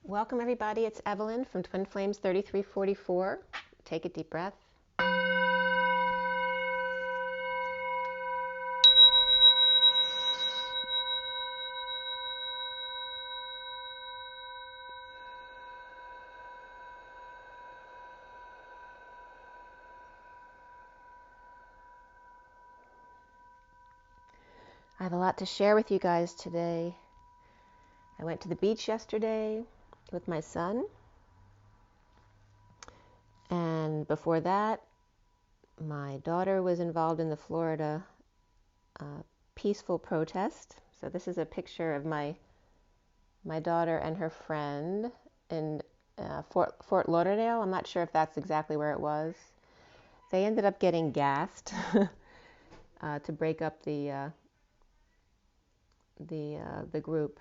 Welcome everybody, it's Evelyn from Twin Flames 3344. Take a deep breath. I have a lot to share with you guys today. I went to the beach yesterday with my son. And before that, my daughter was involved in the Florida peaceful protest. So this is a picture of my daughter and her friend in Fort Lauderdale. I'm not sure if that's exactly where it was. They ended up getting gassed to break up the group.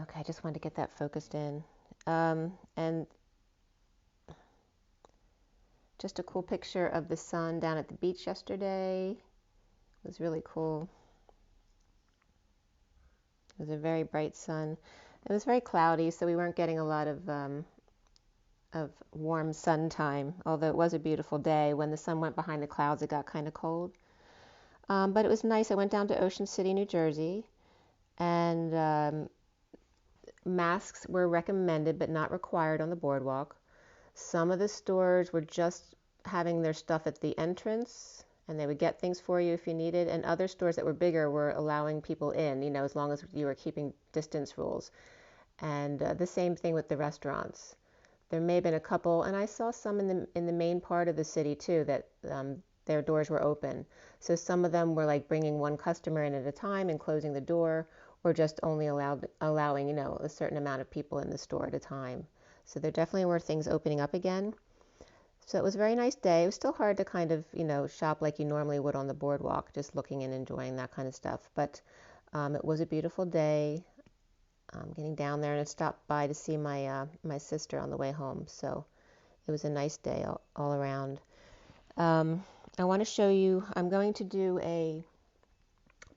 Okay, I just wanted to get that focused in. And just a cool picture of the sun down at the beach yesterday. It was really cool. It was a very bright sun. It was very cloudy, so we weren't getting a lot of warm sun time, although it was a beautiful day. When the sun went behind the clouds, it got kind of cold. But it was nice. I went down to Ocean City, New Jersey, and masks were recommended but not required on the boardwalk. Some of the stores were just having their stuff at the entrance, and they would get things for you if you needed, and other stores that were bigger were allowing people in, as long as you were keeping distance rules. And the same thing with the restaurants. There may have been a couple, and I saw some in the main part of the city too, that their doors were open. So some of them were like bringing one customer in at a time and closing the door, or just only allowing a certain amount of people in the store at a time. So there definitely were things opening up again. So it was a very nice day. It was still hard to kind of shop like you normally would on the boardwalk, just looking and enjoying that kind of stuff. But it was a beautiful day. Getting down there, and I stopped by to see my sister on the way home. So it was a nice day all around. I want to show you, I'm going to do a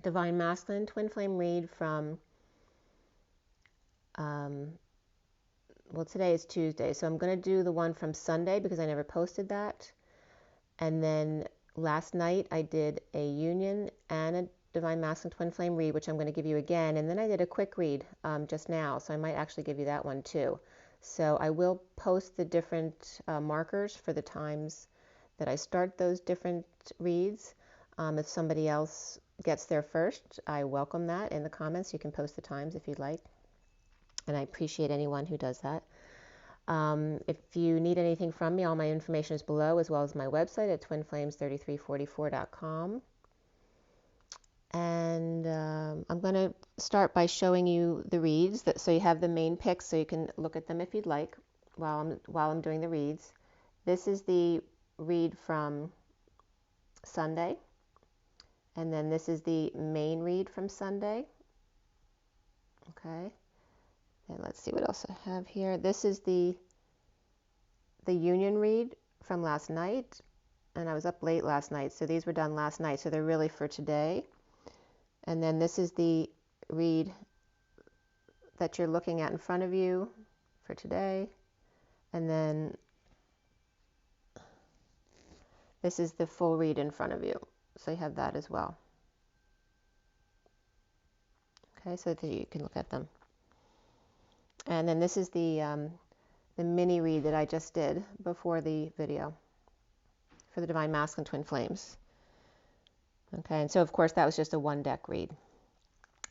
Divine Masculine Twin Flame read from, well, today is Tuesday, so I'm going to do the one from Sunday because I never posted that. And then last night I did a Union and a Divine Masculine Twin Flame read, which I'm going to give you again. And then I did a quick read just now, so I might actually give you that one too. So I will post the different markers for the times that I start those different reads. If somebody else gets there first, I welcome that in the comments. You can post the times if you'd like. And I appreciate anyone who does that. If you need anything from me, all my information is below, as well as my website at twinflames3344.com. And I'm going to start by showing you the reads, so you have the main picks, so you can look at them if you'd like while I'm doing the reads. This is the read from Sunday, and then this is the main read from Sunday. Okay, and let's see what else I have here. This is the Union read from last night, and I was up late last night, so these were done last night, so they're really for today. And then this is the read that you're looking at in front of you for today. And then this is the full read in front of you. So you have that as well. Okay, so that you can look at them. And then this is the mini read that I just did before the video for the Divine Masculine Twin Flames. Okay, and so of course that was just a one deck read.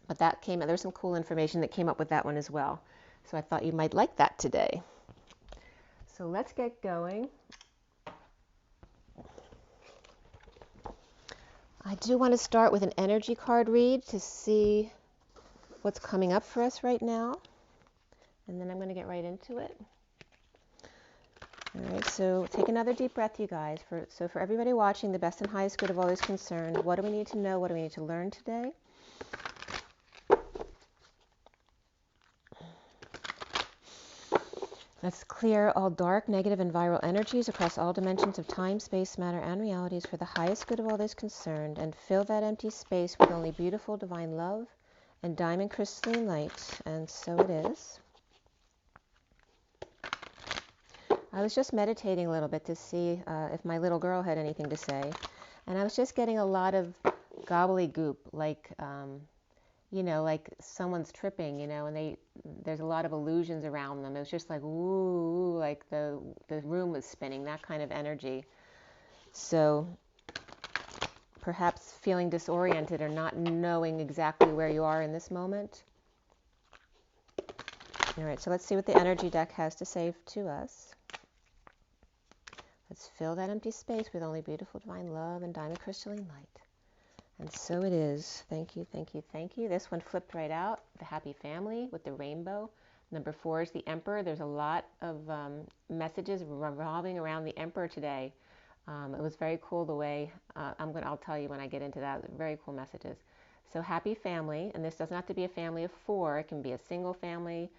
But that there was some cool information that came up with that one as well. So I thought you might like that today. So let's get going. I do want to start with an energy card read to see what's coming up for us right now. And then I'm going to get right into it. All right, so take another deep breath, you guys. So for everybody watching, the best and highest good of all is concerned. What do we need to know? What do we need to learn today? Let's clear all dark, negative, and viral energies across all dimensions of time, space, matter, and realities for the highest good of all those concerned, and fill that empty space with only beautiful divine love and diamond crystalline light. And so it is. I was just meditating a little bit to see if my little girl had anything to say, and I was just getting a lot of gobbledygook, like like someone's tripping, and there's a lot of illusions around them. It was just like ooh, like the room was spinning, that kind of energy. So perhaps feeling disoriented or not knowing exactly where you are in this moment. All right, so let's see what the energy deck has to say to us. Let's fill that empty space with only beautiful divine love and diamond crystalline light. And so it is. Thank you, thank you, thank you. This one flipped right out. The happy family with the rainbow. Number 4 is the Emperor. There's a lot of messages revolving around the Emperor today. It was very cool the way, I'll tell you when I get into that. Very cool messages. So happy family, and this doesn't have to be a family of 4. It can be a single family.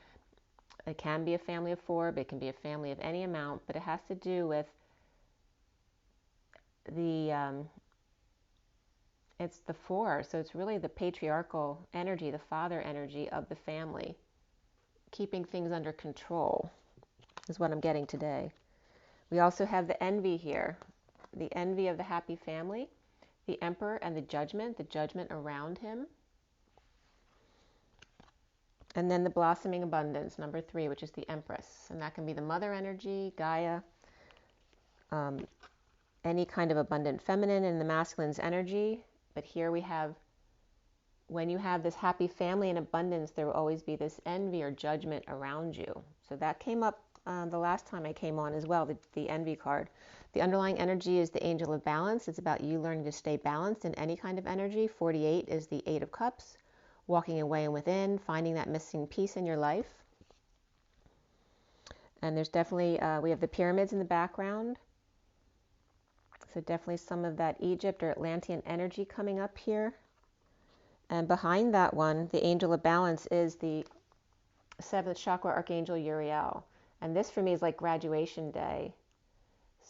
It can be a family of 4, but it can be a family of any amount. But it has to do with it's the 4, so it's really the patriarchal energy, the father energy of the family, keeping things under control is what I'm getting today. We also have the envy here, the envy of the happy family, the Emperor, and the judgment around him. And then the blossoming abundance, number 3, which is the Empress, and that can be the mother energy, Gaia, any kind of abundant feminine and the masculine's energy. But here we have, when you have this happy family and abundance, there will always be this envy or judgment around you. So that came up the last time I came on as well, the envy card. The underlying energy is the Angel of Balance. It's about you learning to stay balanced in any kind of energy. 48 is the 8 of Cups, walking away and within, finding that missing piece in your life. And there's definitely, we have the pyramids in the background. So definitely some of that Egypt or Atlantean energy coming up here. And behind that one, the Angel of Balance is the 7th chakra Archangel Uriel. And this for me is like graduation day.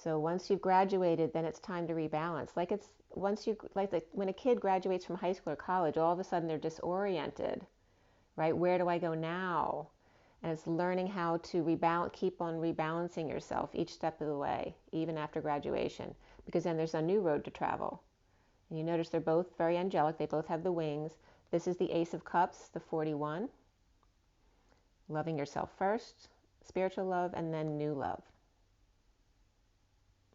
So once you've graduated, then it's time to rebalance. Like when a kid graduates from high school or college, all of a sudden they're disoriented, right? Where do I go now? And it's learning how to keep on rebalancing yourself each step of the way, even after graduation, because then there's a new road to travel. And you notice they're both very angelic. They both have the wings. This is the Ace of Cups, the 41. Loving yourself first, spiritual love, and then new love.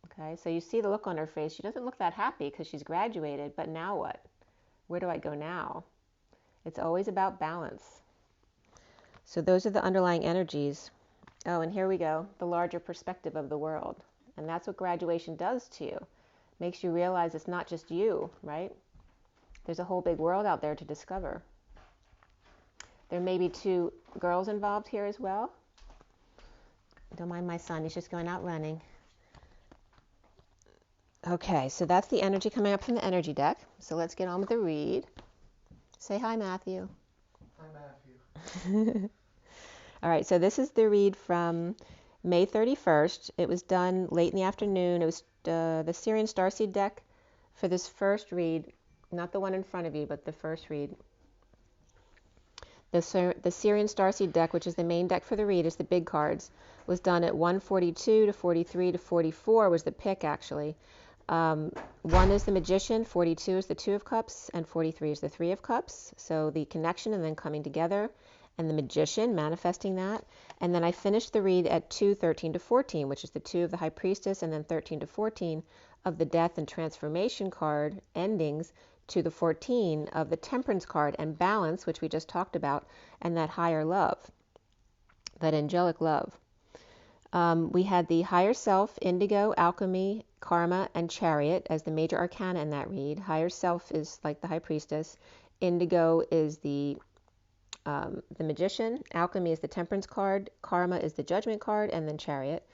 Okay, so you see the look on her face. She doesn't look that happy because she's graduated, but now what? Where do I go now? It's always about balance. So those are the underlying energies. Oh, and here we go, the larger perspective of the world. And that's what graduation does to you. Makes you realize it's not just you, right? There's a whole big world out there to discover. There may be 2 girls involved here as well. Don't mind my son, he's just going out running. Okay, so that's the energy coming up from the energy deck. So let's get on with the read. Say hi, Matthew. Hi, Matthew. All right, so this is the read from May 31st. It was done late in the afternoon. It was the SIRIAN Starseed deck for this first read, not the one in front of you, but the first read. The SIRIAN Starseed deck, which is the main deck for the read, is the big cards, was done at 142 to 43 to 44 was the pick, actually. 1 is the Magician, 42 is the 2 of Cups, and 43 is the 3 of Cups. So the connection and then coming together, and the Magician, manifesting that. And then I finished the read at 2:13 to 14, which is the 2 of the High Priestess, and then 13 to 14 of the Death and Transformation card endings, to the 14 of the Temperance card and Balance, which we just talked about, and that higher love, that angelic love. We had the Higher Self, Indigo, Alchemy, Karma, and Chariot as the major arcana in that read. Higher Self is like the High Priestess. Indigo is the Magician. Alchemy is the Temperance card. Karma is the Judgment card, and then Chariot.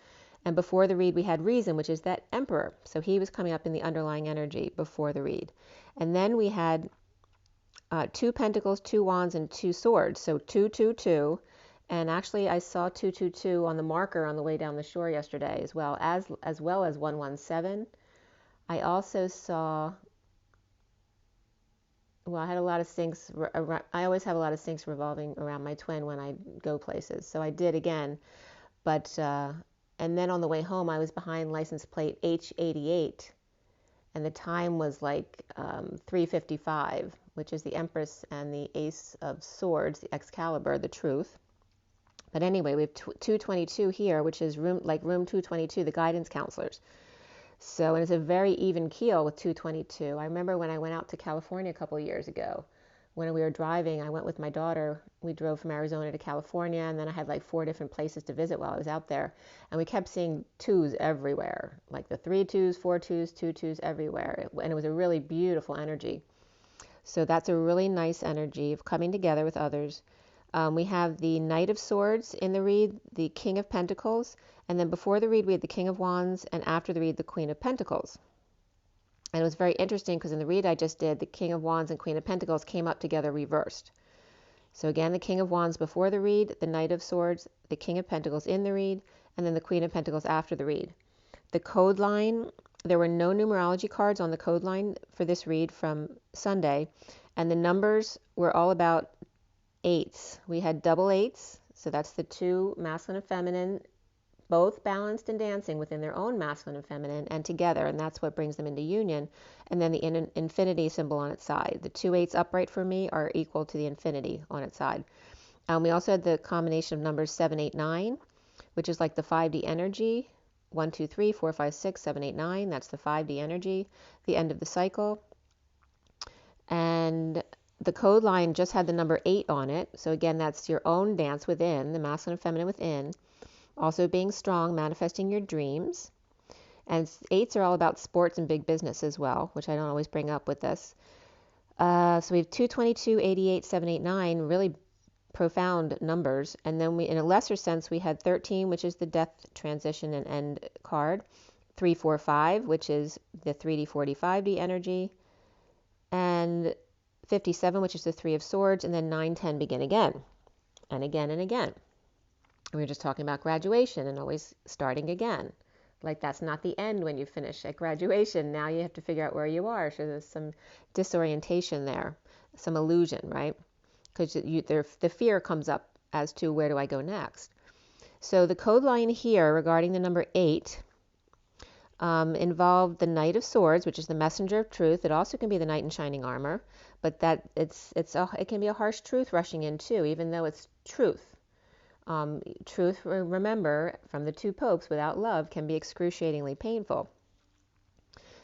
And before the read, we had Reason, which is that Emperor. So he was coming up in the underlying energy before the read. And then we had 2 Pentacles, 2 Wands, and 2 Swords. So 2, 2, 2. And actually, I saw 222 on the marker on the way down the shore yesterday, as well as 117. I also saw, well, I had a lot of syncs. I always have a lot of syncs revolving around my twin when I go places. So I did again. But, and then on the way home, I was behind license plate H88. And the time was like 3:55, which is the Empress and the Ace of Swords, the Excalibur, the Truth. But anyway, we have 222 here, which is room 222, the guidance counselors. So, and it's a very even keel with 222. I remember when I went out to California a couple of years ago, when we were driving, I went with my daughter. We drove from Arizona to California, and then I had like 4 different places to visit while I was out there. And we kept seeing 2s everywhere, like the 3 2s, 4 2s, 2 2s everywhere. And it was a really beautiful energy. So that's a really nice energy of coming together with others. We have the Knight of Swords in the read, the King of Pentacles, and then before the read we had the King of Wands, and after the read the Queen of Pentacles. And it was very interesting because in the read I just did, the King of Wands and Queen of Pentacles came up together reversed. So again, the King of Wands before the read, the Knight of Swords, the King of Pentacles in the read, and then the Queen of Pentacles after the read. The code line, there were no numerology cards on the code line for this read from Sunday, and the numbers were all about 8s. We had double 8s, so that's the 2 masculine and feminine, both balanced and dancing within their own masculine and feminine and together, and that's what brings them into union. And then the infinity symbol on its side. The 2 8s upright for me are equal to the infinity on its side. We also had the combination of numbers 7, 8, 9, which is like the 5D energy. 1, 2, 3, 4, 5, 6, 7, 8, 9. That's the 5D energy, the end of the cycle. And the code line just had the number 8 on it. So again, that's your own dance within, the masculine and feminine within. Also being strong, manifesting your dreams. And 8s are all about sports and big business as well, which I don't always bring up with this. So we have 222, 88, 789, really profound numbers. And then we, in a lesser sense, we had 13, which is the death transition and end card. 345, which is the 3D, 4D, 5D energy. And 57, which is the 3 of Swords, and then 9, 10, begin again, and again, and again. We were just talking about graduation and always starting again. Like that's not the end when you finish at graduation. Now you have to figure out where you are. So there's some disorientation there, some illusion, right? Because the fear comes up as to where do I go next. So the code line here regarding the number 8 involved the Knight of Swords, which is the messenger of truth. It also can be the Knight in shining armor, but that it can be a harsh truth rushing in too, even though it's truth. Truth, remember, from the 2 popes, without love, can be excruciatingly painful.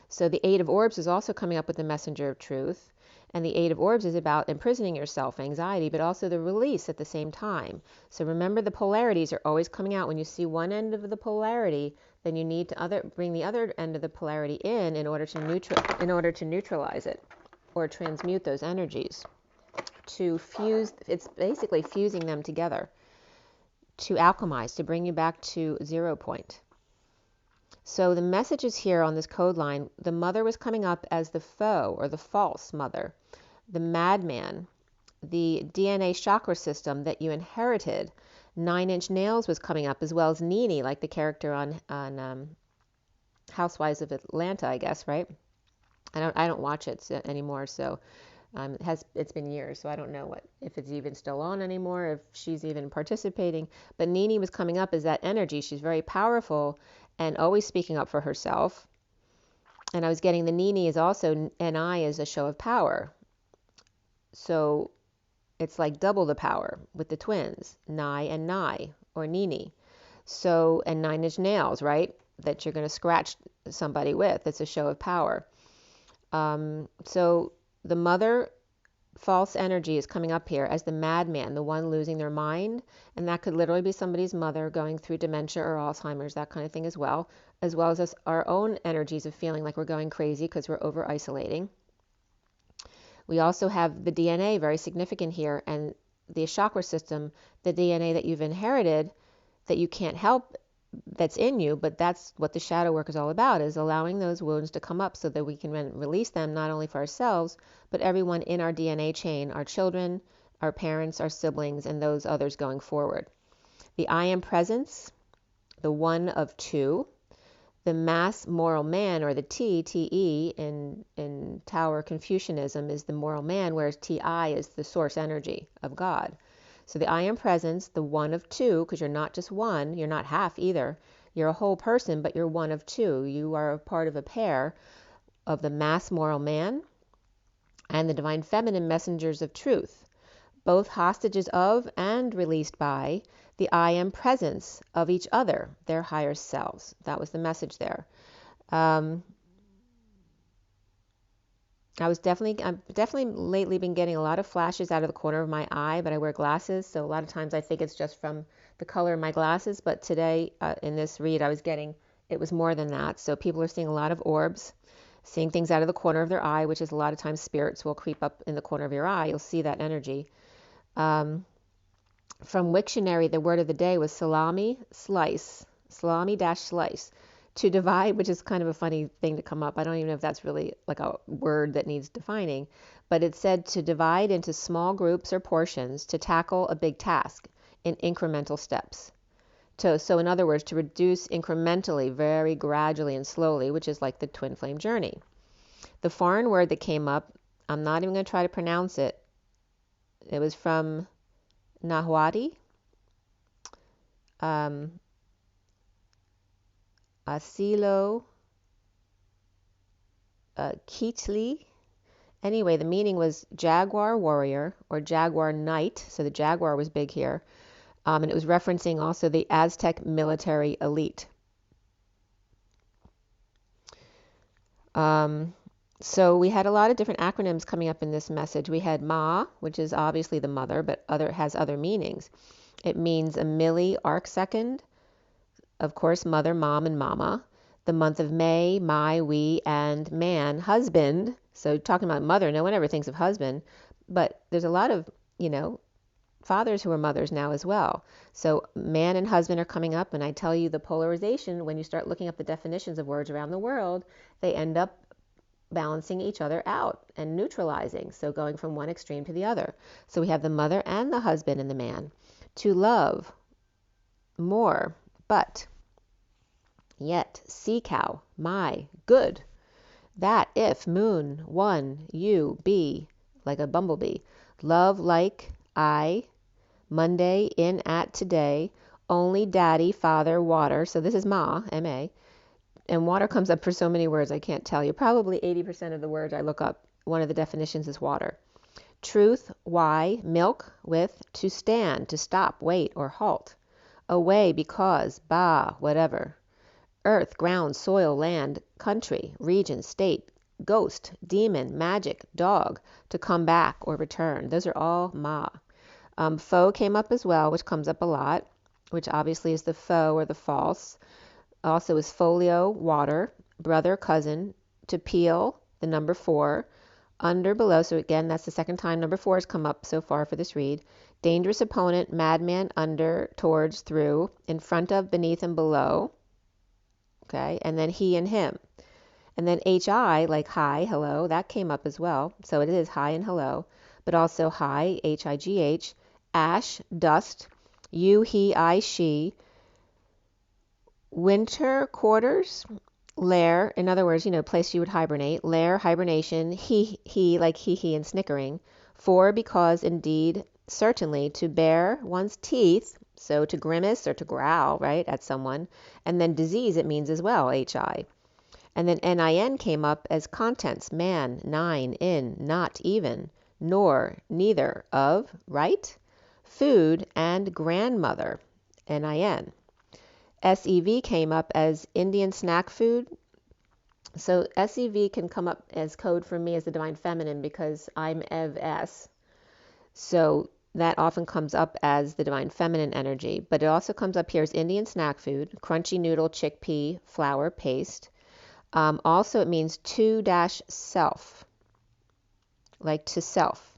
So the 8 of Orbs is also coming up with the messenger of truth. And the 8 of Orbs is about imprisoning yourself, anxiety, but also the release at the same time. So remember, the polarities are always coming out. When you see one end of the polarity, then you need to bring the other end of the polarity in order to neutralize it or transmute those energies. To fuse, it's basically fusing them together. To alchemize, to bring you back to 0 point. So the messages here on this code line, the mother was coming up as the foe or the false mother, the madman, the DNA chakra system that you inherited. 9-inch nails was coming up, as well as Nene, like the character on Housewives of Atlanta, I guess, right? I don't watch it anymore, so it's been years, so I don't know if it's even still on anymore, if she's even participating. But Nene was coming up as that energy. She's very powerful and always speaking up for herself. And I was getting the Nene is also Ni as a show of power. So it's like double the power with the twins, Ni and Ni, or Nene. So, and 9-inch nails, right? That you're going to scratch somebody with. It's a show of power. So the mother false energy is coming up here as the madman, the one losing their mind, and that could literally be somebody's mother going through dementia or Alzheimer's, that kind of thing as well as us, our own energies of feeling like we're going crazy because we're over isolating. We also have the DNA, very significant here, and the chakra system, the DNA that you've inherited that you can't help, that's in you, but that's what the shadow work is all about, is allowing those wounds to come up so that we can release them, not only for ourselves, but everyone in our DNA chain, our children, our parents, our siblings, and those others going forward. The I am presence, the one of two. The mass moral man, or the TE in Tower Confucianism, is the moral man, whereas TI is the source energy of God. So the I am presence, the one of two, because you're not just one, you're not half either. You're a whole person, but you're one of two. You are a part of a pair of the mass moral man and the divine feminine messengers of truth, both hostages of and released by the I am presence of each other, their higher selves. That was the message there. I've definitely lately been getting a lot of flashes out of the corner of my eye, but I wear glasses, so a lot of times I think it's just from the color of my glasses. But today in this read, it was more than that. So people are seeing a lot of orbs, seeing things out of the corner of their eye, which is a lot of times spirits will creep up in the corner of your eye. You'll see that energy. From Wiktionary, the word of the day was salami slice, salami-slice. To divide, which is kind of a funny thing to come up. I don't even know if that's really like a word that needs defining, but it said to divide into small groups or portions to tackle a big task in incremental steps. So in other words, to reduce incrementally, very gradually and slowly, which is like the twin flame journey. The foreign word that came up, I'm not even going to try to pronounce it. It was from Nahuatl. Asilo Kitli. Anyway, the meaning was jaguar warrior or jaguar knight. So the jaguar was big here. And it was referencing also the Aztec military elite. So we had a lot of different acronyms coming up in this message. We had Ma, which is obviously the mother, but has other meanings. It means a milli arcsecond. Of course, mother, mom, and mama. The month of May, my, we, and man, husband. So talking about mother, no one ever thinks of husband, but there's a lot of, fathers who are mothers now as well. So man and husband are coming up, and I tell you the polarization, when you start looking up the definitions of words around the world, they end up balancing each other out and neutralizing. So going from one extreme to the other. So we have the mother and the husband and the man. To love more, but yet sea cow, my, good. That if moon, one, you, be, like a bumblebee. Love like I, Monday, in, at, today, only daddy, father, water. So this is ma, M-A. And water comes up for so many words I can't tell you. Probably 80% of the words I look up, one of the definitions is water. Truth, why, milk, with, to stand, to stop, wait, or halt. Away, because, ba, whatever. Earth, ground, soil, land, country, region, state, ghost, demon, magic, dog, to come back or return. Those are all ma. Foe came up as well, which comes up a lot, which obviously is the foe or the false. Also is folio, water, brother, cousin, to peel, the number 4, under, below. So again, that's the second time number 4 has come up so far for this read. Dangerous opponent, madman, under, towards, through, in front of, beneath, and below. Okay, and then he and him. And then HI, like hi, hello, that came up as well. So it is hi and hello, but also hi, H-I-G-H, ash, dust, you, he, I, she, winter quarters, lair, in other words, place you would hibernate, lair, hibernation, he, like he, and snickering, for, because, indeed, certainly, to bare one's teeth, so to grimace or to growl, right, at someone. And then disease, it means as well, HI. And then NIN came up as contents, man, 9, in, not even, nor, neither, of, right, food, and grandmother, NIN. SEV came up as Indian snack food. So SEV can come up as code for me as the divine feminine because I'm Ev S. So that often comes up as the divine feminine energy, but it also comes up here as Indian snack food, crunchy noodle, chickpea, flour, paste. Also, it means to-self, like to self.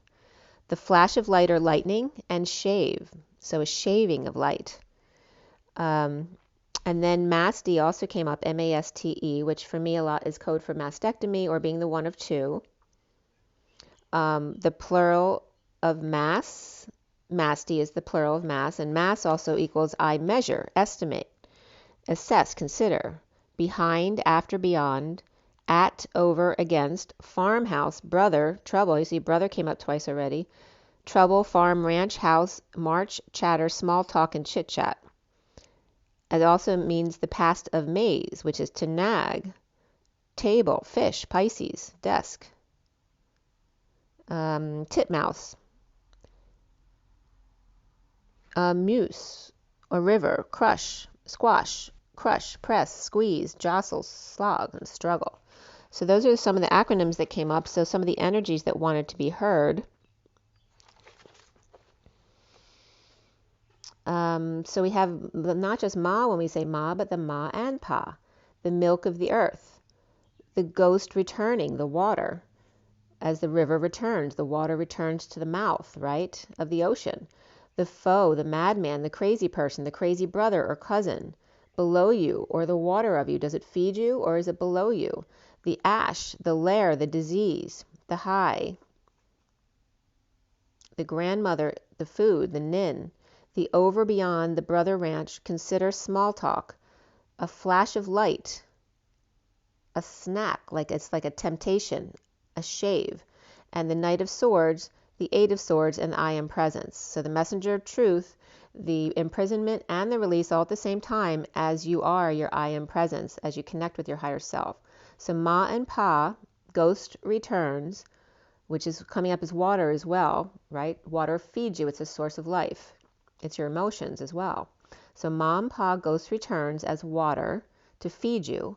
The flash of light or lightning, and shave, so a shaving of light. And then MASTE also came up, M-A-S-T-E, which for me a lot is code for mastectomy or being the one of two. The plural of mass. Masti is the plural of mass, and mass also equals I measure, estimate, assess, consider, behind, after, beyond, at, over, against, farmhouse, brother, trouble. You see brother came up twice already. Trouble, farm, ranch, house, march, chatter, small talk, and chit chat. It also means the past of maze, which is to nag, table, fish, Pisces, desk, titmouse, muse, or river, crush, squash, crush, press, squeeze, jostle, slog, and struggle. So those are some of the acronyms that came up. So some of the energies that wanted to be heard. So we have not just Ma when we say Ma, but the Ma and Pa, the milk of the earth, the ghost returning, the water. As the river returns, the water returns to the mouth, right, of the ocean. The foe, the madman, the crazy person, the crazy brother or cousin. Below you, or the water of you, does it feed you or is it below you? The ash, the lair, the disease, the high, the grandmother, the food, the nin, the over beyond, the brother ranch, consider small talk, a flash of light, a snack, it's like a temptation, a shave, and the Knight of Swords, the Eight of Swords, and the I Am Presence. So the messenger of truth, the imprisonment, and the release all at the same time as you are your I Am Presence, as you connect with your higher self. So Ma and Pa, ghost returns, which is coming up as water as well, right? Water feeds you. It's a source of life. It's your emotions as well. So Ma and Pa, ghost returns as water to feed you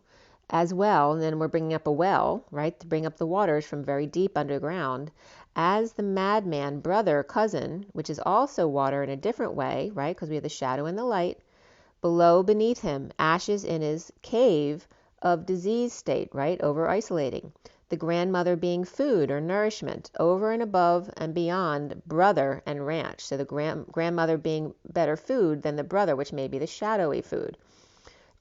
as well. And then we're bringing up a well, right? To bring up the waters from very deep underground. As the madman, brother, cousin, which is also water in a different way, right? Because we have the shadow and the light. Below, beneath him, ashes in his cave of disease state, right? Over isolating. The grandmother being food or nourishment, over and above and beyond brother and ranch. So the grandmother being better food than the brother, which may be the shadowy food.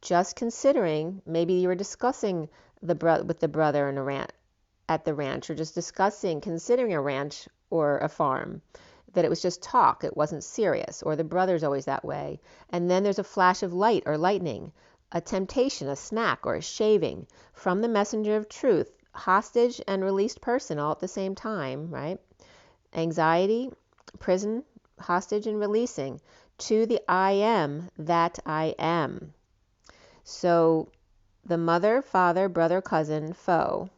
Just considering, maybe you were discussing with the brother and at the ranch, or just considering a ranch or a farm, that it was just talk, it wasn't serious, or the brother's always that way. And then there's a flash of light or lightning, a temptation, a snack, or a shaving from the messenger of truth, hostage and released person all at the same time, right? Anxiety, prison, hostage and releasing to the I am that I am. So the mother, father, brother, cousin, foe,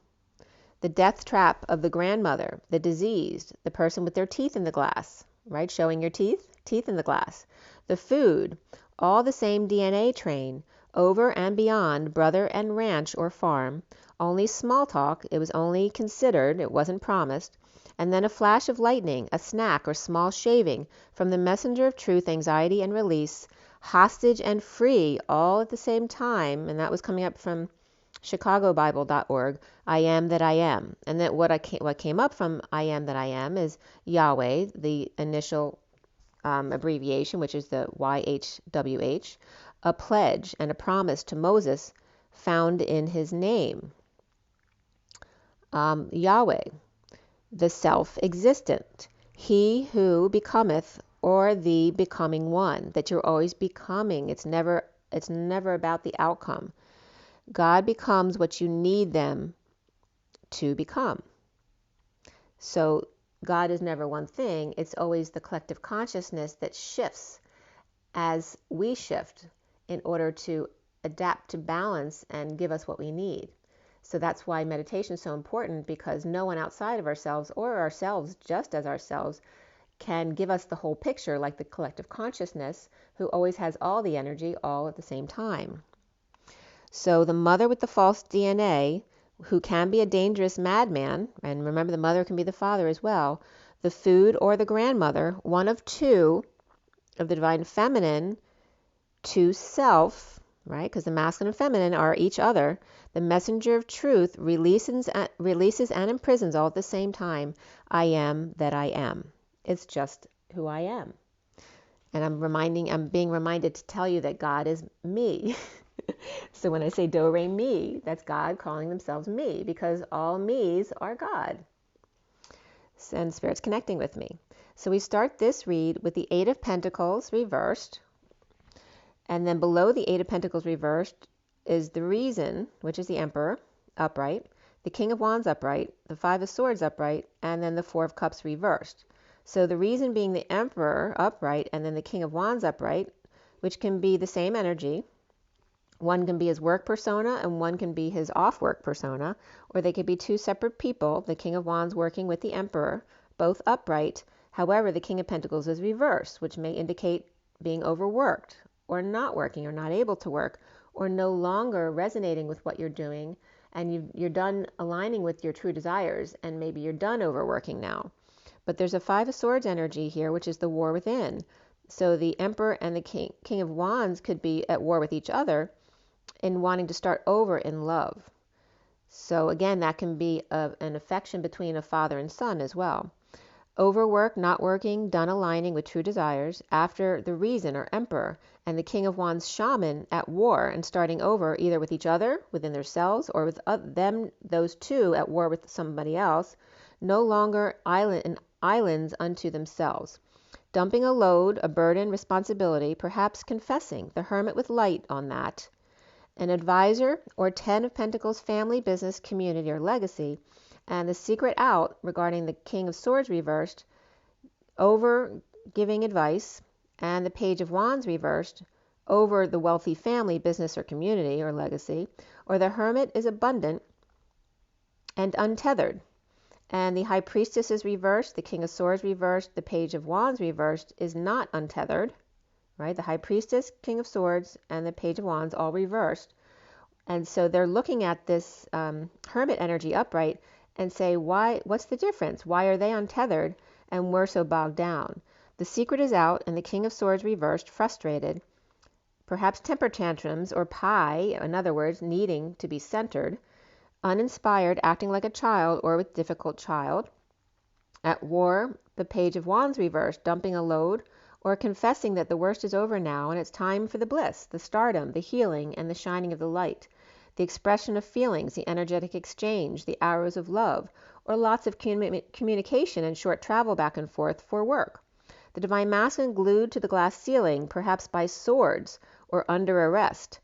the death trap of the grandmother, the diseased, the person with their teeth in the glass, right? Showing your teeth in the glass. The food, all the same DNA train, over and beyond brother and ranch or farm, only small talk, it was only considered, it wasn't promised, and then a flash of lightning, a snack or small shaving from the messenger of truth, anxiety and release, hostage and free, all at the same time, and that was coming up from chicagobible.org, I am that I am. And that what came up from I am that I am is Yahweh, the initial abbreviation, which is the YHWH, a pledge and a promise to Moses found in his name. Yahweh, the self-existent, he who becometh, or the becoming one, that you're always becoming. It's never about the outcome. God becomes what you need them to become. So God is never one thing. It's always the collective consciousness that shifts as we shift in order to adapt to balance and give us what we need. So that's why meditation is so important, because no one outside of ourselves, or ourselves just as ourselves, can give us the whole picture like the collective consciousness, who always has all the energy all at the same time. So the mother with the false DNA, who can be a dangerous madman, and remember the mother can be the father as well, the food or the grandmother, one of two of the divine feminine to self, right? Because the masculine and feminine are each other. The messenger of truth releases and imprisons all at the same time. I am that I am. It's just who I am. And I'm being reminded to tell you that God is me. So when I say do, re, mi, that's God calling themselves me, because all me's are God. And Spirit's connecting with me. So we start this read with the Eight of Pentacles reversed, and then below the Eight of Pentacles reversed is the Reason, which is the Emperor, upright, the King of Wands upright, the Five of Swords upright, and then the Four of Cups reversed. So the Reason being the Emperor upright, and then the King of Wands upright, which can be the same energy. One can be his work persona and one can be his off-work persona, or they could be two separate people, the King of Wands working with the Emperor, both upright. However, the King of Pentacles is reversed, which may indicate being overworked or not working or not able to work or no longer resonating with what you're doing, and you're done aligning with your true desires, and maybe you're done overworking now. But there's a Five of Swords energy here, which is the war within. So the Emperor and the King of Wands could be at war with each other in wanting to start over in love. So again, that can be an affection between a father and son as well. Overwork, not working, done aligning with true desires, after the Reason or Emperor and the King of Wands shaman at war and starting over either with each other within themselves or with those two at war with somebody else, no longer islands unto themselves. Dumping a load, a burden, responsibility, perhaps confessing, the Hermit with light on that. An advisor or 10 of Pentacles, family, business, community, or legacy, and the secret out regarding the King of Swords reversed, over giving advice, and the Page of Wands reversed, over the wealthy family, business, or community, or legacy, or the Hermit is abundant and untethered, and the High Priestess is reversed, the King of Swords reversed, the Page of Wands reversed is not untethered. Right? The High Priestess, King of Swords, and the Page of Wands all reversed. And so they're looking at this Hermit energy upright and say, what's the difference? Why are they untethered and we're so bogged down? The secret is out, and the King of Swords reversed, frustrated, perhaps temper tantrums or pie, in other words, needing to be centered, uninspired, acting like a child or with difficult child. At war, the Page of Wands reversed, dumping a load, or confessing that the worst is over now and it's time for the bliss, the stardom, the healing, and the shining of the light, the expression of feelings, the energetic exchange, the arrows of love, or lots of communication and short travel back and forth for work. The Divine Masculine glued to the glass ceiling, perhaps by swords or under arrest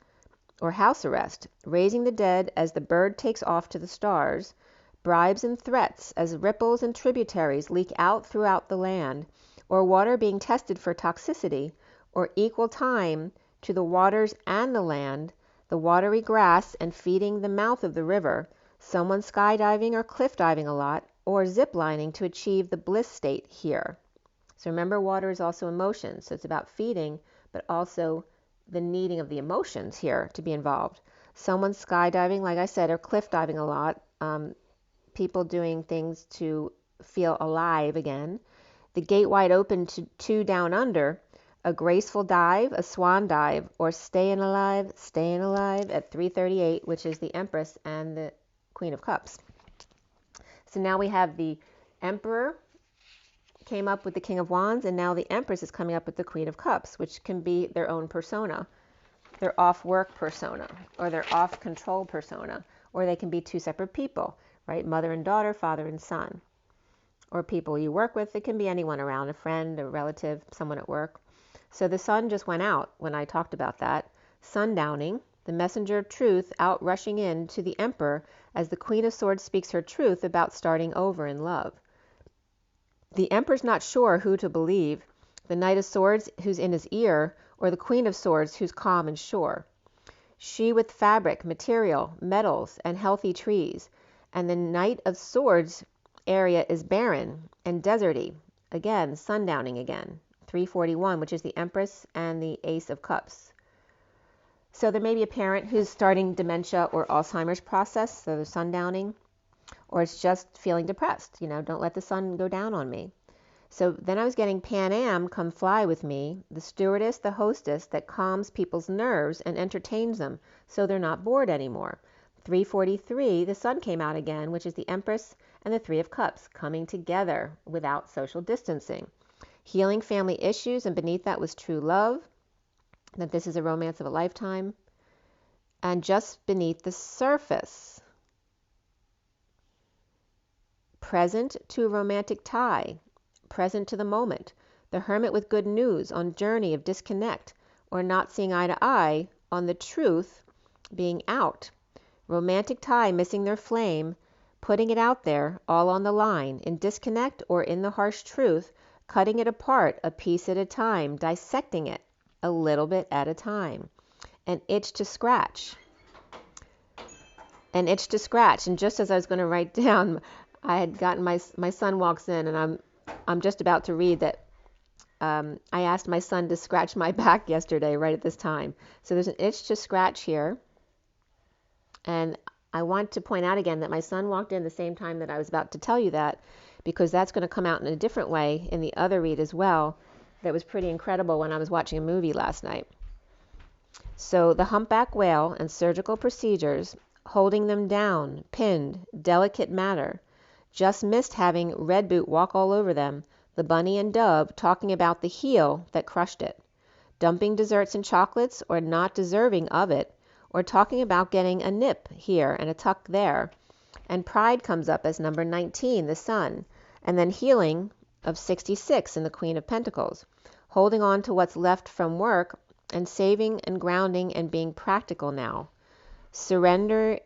or house arrest, raising the dead as the bird takes off to the stars, bribes and threats as ripples and tributaries leak out throughout the land, or water being tested for toxicity, or equal time to the waters and the land, the watery grass and feeding the mouth of the river, someone skydiving or cliff diving a lot, or zip lining to achieve the bliss state here. So remember, water is also emotion, so it's about feeding, but also the needing of the emotions here to be involved. Someone skydiving, like I said, or cliff diving a lot, people doing things to feel alive again. The gate wide open to two down under, a graceful dive, a swan dive, or staying alive at 338, which is the Empress and the Queen of Cups. So now we have the Emperor came up with the King of Wands, and now the Empress is coming up with the Queen of Cups, which can be their own persona, their off-work persona, or their off-control persona, or they can be two separate people, right? Mother and daughter, father and son. Or people you work with. It can be anyone around, a friend, a relative, someone at work. So the sun just went out when I talked about that. Sundowning, the messenger of truth out rushing in to the Emperor as the Queen of Swords speaks her truth about starting over in love. The Emperor's not sure who to believe, the Knight of Swords who's in his ear, or the Queen of Swords who's calm and sure. She with fabric, material, metals, and healthy trees, and the Knight of Swords area is barren and deserty. Again, sundowning again. 341, which is the Empress and the Ace of Cups. So there may be a parent who's starting dementia or Alzheimer's process, so they're sundowning, or it's just feeling depressed. Don't let the sun go down on me. So then I was getting Pan Am, come fly with me, the stewardess, the hostess that calms people's nerves and entertains them so they're not bored anymore. 343, the sun came out again, which is the Empress and the Three of Cups coming together without social distancing. Healing family issues, and beneath that was true love, that this is a romance of a lifetime. And just beneath the surface, present to a romantic tie, present to the moment. The hermit with good news on journey of disconnect, or not seeing eye to eye on the truth being out. Romantic tie missing their flame, putting it out there, all on the line, in disconnect or in the harsh truth, cutting it apart a piece at a time, dissecting it a little bit at a time. An itch to scratch. An itch to scratch. And just as I was going to write down, I had gotten my son walks in, and I'm just about to read that I asked my son to scratch my back yesterday right at this time. So there's an itch to scratch here. And I want to point out again that my son walked in the same time that I was about to tell you that, because that's going to come out in a different way in the other read as well. That was pretty incredible when I was watching a movie last night. So the humpback whale and surgical procedures, holding them down, pinned, delicate matter. Just missed having Red Boot walk all over them, the bunny and dove talking about the heel that crushed it. Dumping desserts and chocolates or not deserving of it, or talking about getting a nip here and a tuck there. And pride comes up as number 19, the sun, and then healing of 66 in the Queen of Pentacles, holding on to what's left from work and saving and grounding and being practical now. Surrender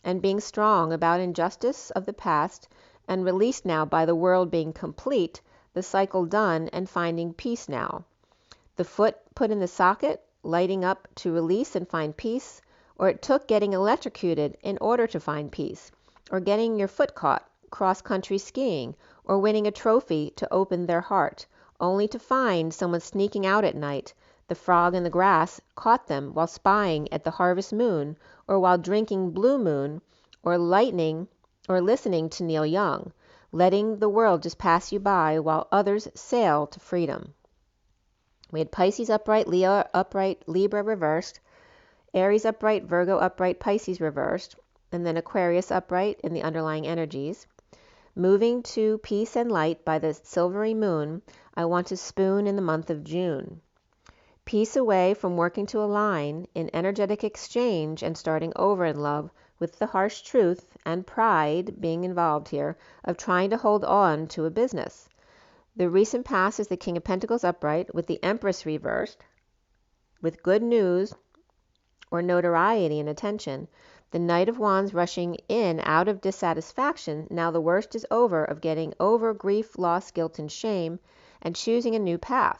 and being strong about injustice of the past and released now by the world being complete, the cycle done and finding peace now. The foot put in the socket, lighting up to release and find peace, or it took getting electrocuted in order to find peace, or getting your foot caught cross-country skiing, or winning a trophy to open their heart, only to find someone sneaking out at night. The frog in the grass caught them while spying at the harvest moon, or while drinking blue moon, or lightning, or listening to Neil Young, letting the world just pass you by while others sail to freedom. We had Pisces upright, Leo upright, Libra reversed, Aries upright, Virgo upright, Pisces reversed, and then Aquarius upright in the underlying energies. Moving to peace and light by the silvery moon, I want to spoon in the month of June. Peace away from working to align in energetic exchange and starting over in love with the harsh truth and pride being involved here of trying to hold on to a business. The recent past is the King of Pentacles upright with the Empress reversed, with good news or notoriety and attention. The Knight of Wands rushing in out of dissatisfaction. Now the worst is over of getting over grief, loss, guilt, and shame, and choosing a new path.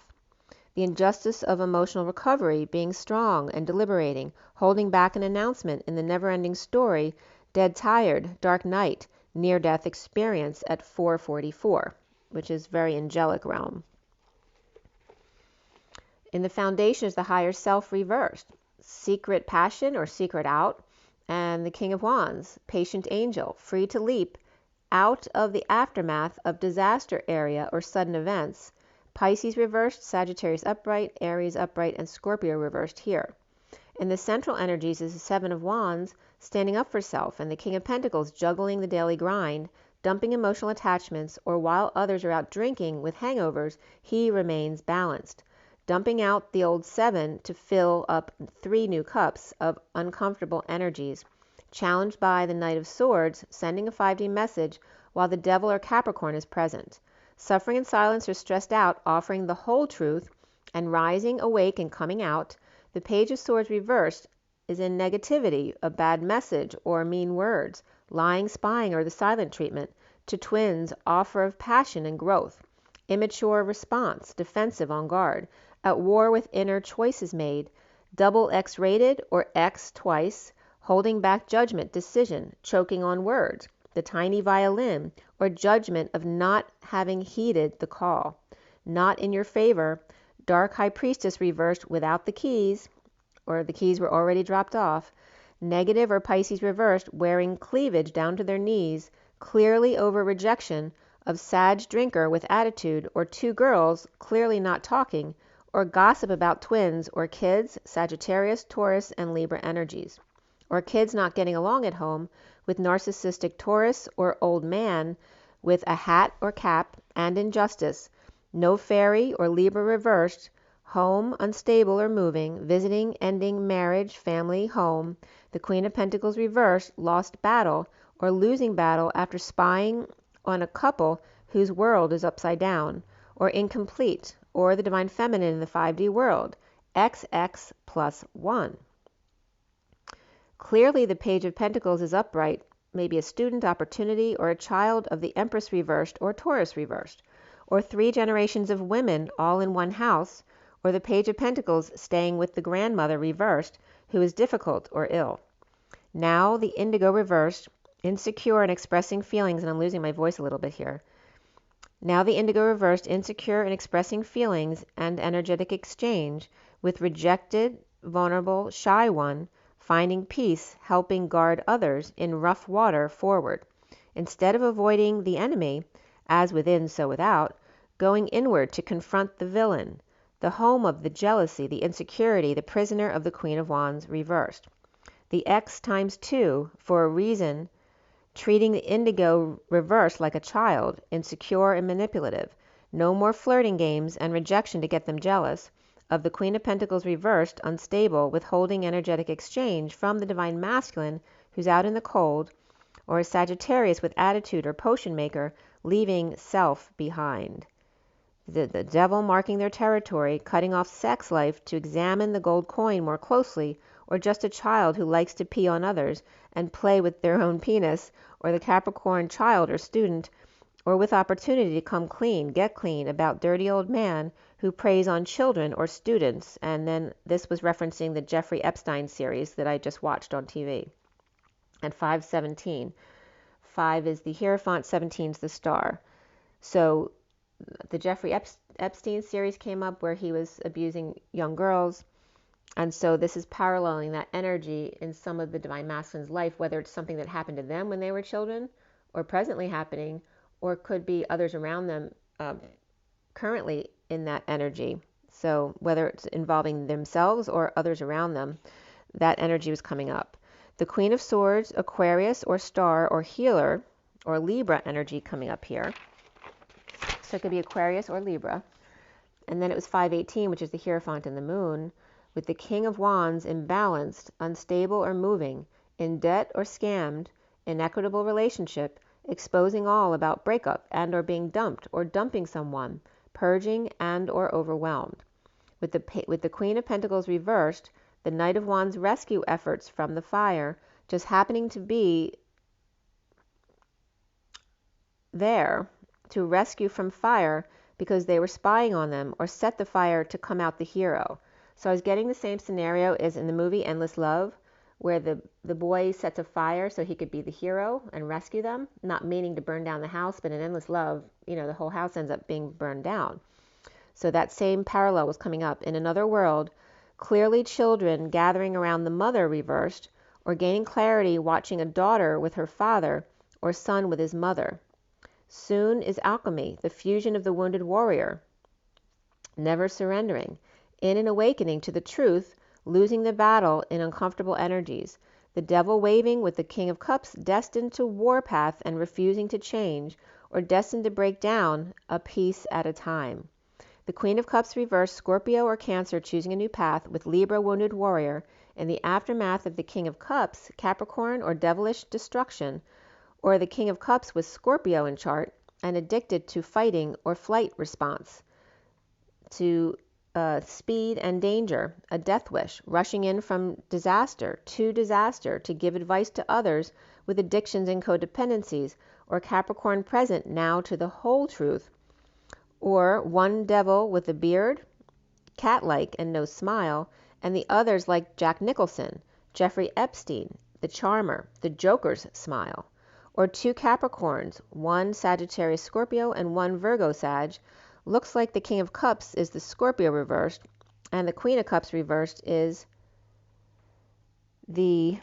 The injustice of emotional recovery, being strong and deliberating, holding back an announcement in the never-ending story, dead tired, dark night, near-death experience at 444. Which is very angelic realm. In the foundation is the higher self reversed, secret passion or secret out, and the King of Wands, patient angel, free to leap out of the aftermath of disaster area or sudden events. Pisces reversed, Sagittarius upright, Aries upright, and Scorpio reversed here. In the central energies is the Seven of Wands, standing up for self, and the King of Pentacles juggling the daily grind, dumping emotional attachments, or while others are out drinking with hangovers, he remains balanced, dumping out the old 7 to fill up 3 new cups of uncomfortable energies, challenged by the Knight of Swords, sending a 5D message while the Devil or Capricorn is present, suffering in silence or stressed out, offering the whole truth, and rising, awake, and coming out. The Page of Swords reversed is in negativity, a bad message, or mean words, lying, spying, or the silent treatment. To twins, offer of passion and growth. Immature response, defensive, on guard. At war with inner choices made. Double X rated or X twice. Holding back judgment, decision, choking on words. The tiny violin, or judgment of not having heeded the call. Not in your favor. Dark High Priestess reversed without the keys, or the keys were already dropped off. Negative or Pisces reversed, wearing cleavage down to their knees, clearly over rejection of Sag drinker with attitude, or 2 girls clearly not talking, or gossip about twins or kids, Sagittarius, Taurus, and Libra energies, or kids not getting along at home with narcissistic Taurus, or old man with a hat or cap, and injustice. No fairy or Libra reversed, home unstable or moving, visiting, ending, marriage, family, home. The Queen of Pentacles reversed, lost battle or losing battle after spying on a couple whose world is upside down, or incomplete, or the divine feminine in the 5D world, XX plus 1. Clearly, the Page of Pentacles is upright, maybe a student, opportunity, or a child of the Empress reversed or Taurus reversed, or 3 generations of women all in one house, or the Page of Pentacles staying with the grandmother reversed who is difficult or ill. Now the Indigo reversed, insecure and expressing feelings, and I'm losing my voice a little bit here. Now the Indigo reversed, insecure and expressing feelings and energetic exchange with rejected, vulnerable, shy one, finding peace, helping guard others in rough water forward. Instead of avoiding the enemy, as within so without, going inward to confront the villain, the home of the jealousy, the insecurity, the prisoner of the Queen of Wands reversed. The X times 2 for a reason, treating the Indigo reversed like a child, insecure and manipulative. No more flirting games and rejection to get them jealous. Of the Queen of Pentacles reversed, unstable, withholding energetic exchange from the Divine Masculine who's out in the cold, or a Sagittarius with attitude or potion maker, leaving self behind. The devil marking their territory, cutting off sex life to examine the gold coin more closely, or just a child who likes to pee on others and play with their own penis, or the Capricorn child or student, or with opportunity to come clean, get clean about dirty old man who preys on children or students. And then this was referencing the Jeffrey Epstein series that I just watched on TV. And 517. 5 is the Hierophant, 17 is the star. So the Jeffrey Epstein series came up where he was abusing young girls. And so this is paralleling that energy in some of the Divine Masculine's life, whether it's something that happened to them when they were children or presently happening, or it could be others around them currently in that energy. So whether it's involving themselves or others around them, that energy was coming up. The Queen of Swords, Aquarius or Star or Healer or Libra energy coming up here. So it could be Aquarius or Libra. And then it was 518, which is the Hierophant and the Moon, with the King of Wands imbalanced, unstable or moving, in debt or scammed, inequitable relationship, exposing all about breakup and or being dumped or dumping someone, purging and or overwhelmed. With the Queen of Pentacles reversed, the Knight of Wands rescue efforts from the fire, just happening to be there to rescue from fire because they were spying on them or set the fire to come out the hero. So I was getting the same scenario as in the movie Endless Love, where the boy sets a fire so he could be the hero and rescue them, not meaning to burn down the house, but in Endless Love, the whole house ends up being burned down. So that same parallel was coming up. In another world, clearly children gathering around the mother reversed, or gaining clarity watching a daughter with her father or son with his mother. Soon is alchemy, the fusion of the wounded warrior, never surrendering, in an awakening to the truth, losing the battle in uncomfortable energies, the devil waving with the King of Cups destined to warpath and refusing to change, or destined to break down a piece at a time. The Queen of Cups reversed, Scorpio or Cancer choosing a new path, with Libra wounded warrior, in the aftermath of the King of Cups, Capricorn or devilish destruction, or the King of Cups with Scorpio in chart and addicted to fighting or flight response, to speed and danger, a death wish, rushing in from disaster to give advice to others with addictions and codependencies, or Capricorn present now to the whole truth, or one devil with a beard, cat-like and no smile, and the others like Jack Nicholson, Jeffrey Epstein, the charmer, the Joker's smile, or 2 Capricorns, one Sagittarius Scorpio and one Virgo Sag. Looks like the King of Cups is the Scorpio reversed, and the Queen of Cups reversed is the,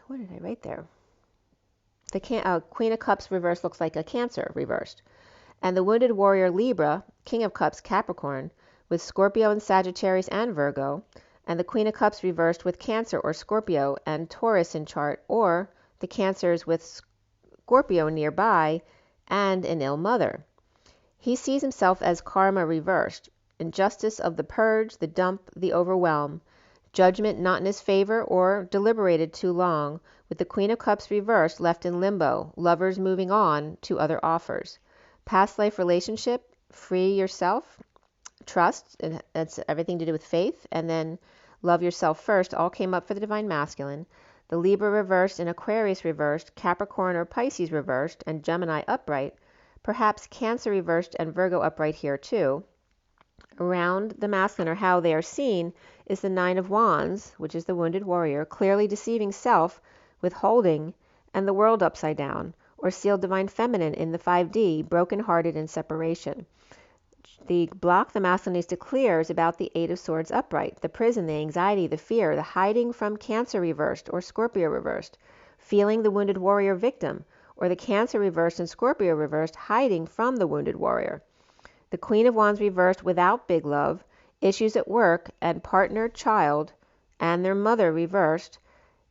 what did I write there? The Queen of Cups reversed looks like a Cancer reversed. And the wounded warrior Libra, King of Cups Capricorn, with Scorpio and Sagittarius and Virgo, and the Queen of Cups reversed with Cancer or Scorpio and Taurus in chart, or the Cancers with Scorpio nearby and an ill mother. He sees himself as karma reversed, injustice of the purge, the dump, the overwhelm, judgment not in his favor or deliberated too long, with the Queen of Cups reversed left in limbo, lovers moving on to other offers. Past life relationship, free yourself, trust, and that's everything to do with faith, and then love yourself first, all came up for the Divine Masculine. The Libra reversed and Aquarius reversed, Capricorn or Pisces reversed, and Gemini upright, perhaps Cancer reversed and Virgo upright here too. Around the masculine, or how they are seen, is the Nine of Wands, which is the wounded warrior, clearly deceiving self, withholding, and the world upside down, or sealed Divine Feminine in the 5D, broken-hearted in separation. The block the masculine needs to clear is about the Eight of Swords upright, the prison, the anxiety, the fear, the hiding from Cancer reversed or Scorpio reversed, feeling the wounded warrior victim, or the Cancer reversed and Scorpio reversed, hiding from the wounded warrior. The Queen of Wands reversed without big love, issues at work and partner, child, and their mother reversed.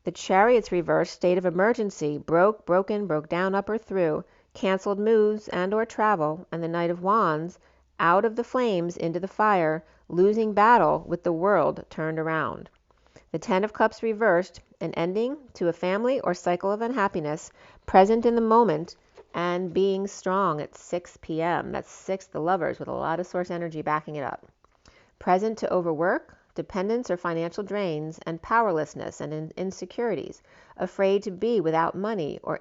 The Chariots reversed, state of emergency, broke, broken, broke down, up or through, canceled moves and or travel, and the Knight of Wands, out of the flames into the fire, losing battle with the world turned around. The Ten of Cups reversed, an ending to a family or cycle of unhappiness, present in the moment, and being strong at 6 p.m. That's 6, the lovers, with a lot of source energy backing it up. Present to overwork, dependence or financial drains, and powerlessness and insecurities, afraid to be without money or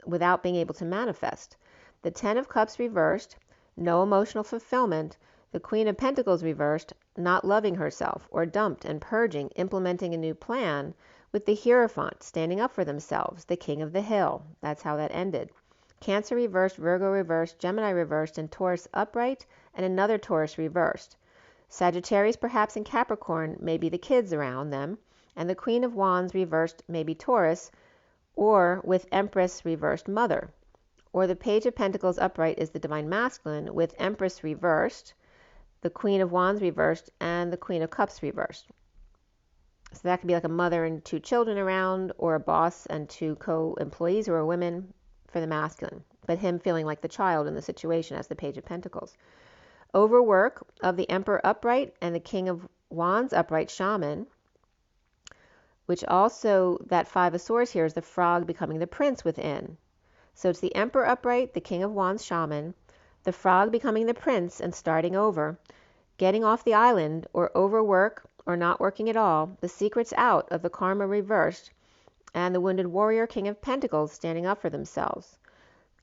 without being able to manifest. The Ten of Cups reversed, no emotional fulfillment. The Queen of Pentacles reversed, not loving herself, or dumped and purging, implementing a new plan, with the Hierophant standing up for themselves, the King of the Hill. That's how that ended. Cancer reversed, Virgo reversed, Gemini reversed, and Taurus upright, and another Taurus reversed. Sagittarius perhaps and Capricorn may be the kids around them, and the Queen of Wands reversed may be Taurus, or with Empress reversed mother. Or the Page of Pentacles upright is the Divine Masculine, with Empress reversed, the Queen of Wands reversed, and the Queen of Cups reversed. So that could be like a mother and 2 children around, or a boss and 2 co-employees who are women for the masculine, but him feeling like the child in the situation as the Page of Pentacles. Overwork of the Emperor upright and the King of Wands upright shaman, which also, that 5 of Swords here is the frog becoming the prince within. So it's the Emperor upright, the King of Wands shaman, the frog becoming the prince and starting over, getting off the island, or overwork, or not working at all, the secrets out of the karma reversed, and the wounded warrior, King of Pentacles, standing up for themselves.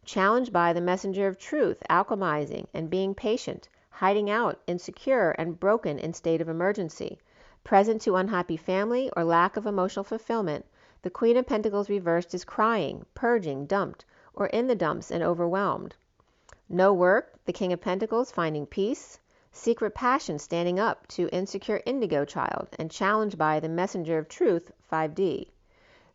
Challenged by the messenger of truth, alchemizing and being patient, hiding out, insecure and broken in state of emergency. Present to unhappy family or lack of emotional fulfillment, the Queen of Pentacles reversed is crying, purging, dumped, or in the dumps and overwhelmed. No work, the King of Pentacles finding peace. Secret passion standing up to insecure indigo child and challenged by the messenger of truth, 5D.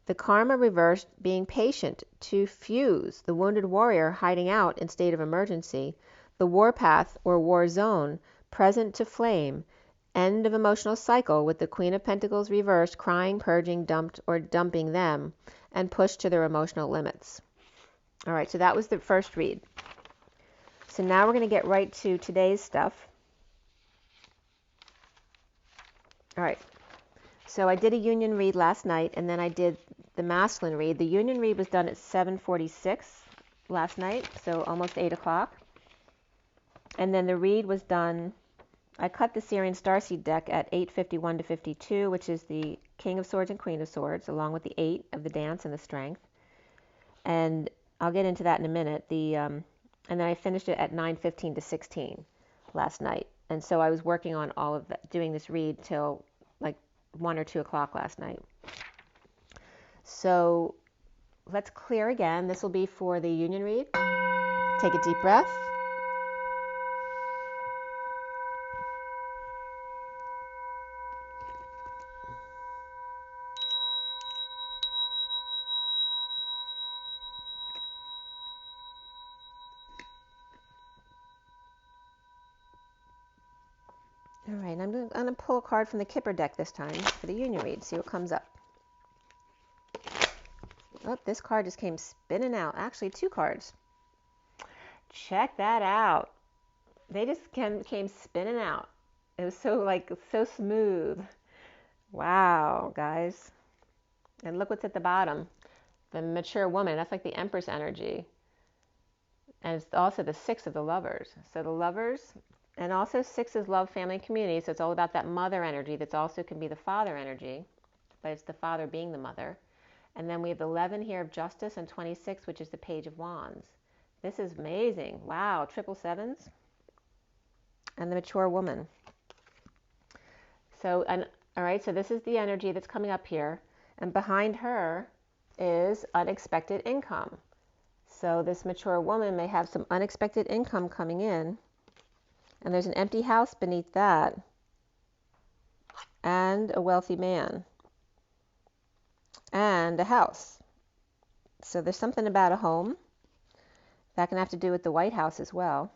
The karma reversed being patient to fuse, the wounded warrior hiding out in state of emergency, the warpath or war zone present to flame, end of emotional cycle with the Queen of Pentacles reversed, crying, purging, dumped, or dumping them, and pushed to their emotional limits. All right, so that was the first read. So now we're going to get right to today's stuff. All right, so I did a union read last night, and then I did the masculine read. The union read was done at 7:46 last night, so almost 8 o'clock. And then the read was done, I cut the SIRIAN Starseed deck at 8:51 to 52, which is the King of Swords and Queen of Swords, along with the 8 of the dance and the strength. And I'll get into that in a minute. And then I finished it at 9:15 to 16 last night. And so I was working on all of that, doing this read till like 1 or 2 o'clock last night. So let's clear again. This will be for the union read. Take a deep breath. All right, I'm going to pull a card from the KIPPER deck this time for the union read, see what comes up. Oh, this card just came spinning out. Actually, 2 cards. Check that out. They just came spinning out. It was so smooth. Wow, guys. And look what's at the bottom. the mature woman, that's like the Empress energy. And it's also the 6 of the Lovers. So the Lovers, and also 6 is love, family, community. So it's all about that mother energy. That's also can be the father energy, but it's the father being the mother. And then we have 11 here of Justice and 26, which is the Page of Wands. This is amazing. Wow, triple sevens. And the mature woman. So, and all right, so this is the energy that's coming up here. And behind her is unexpected income. So this mature woman may have some unexpected income coming in. And there's an empty house beneath that. And a wealthy man. And a house. So there's something about a home. That can have to do with the White House as well.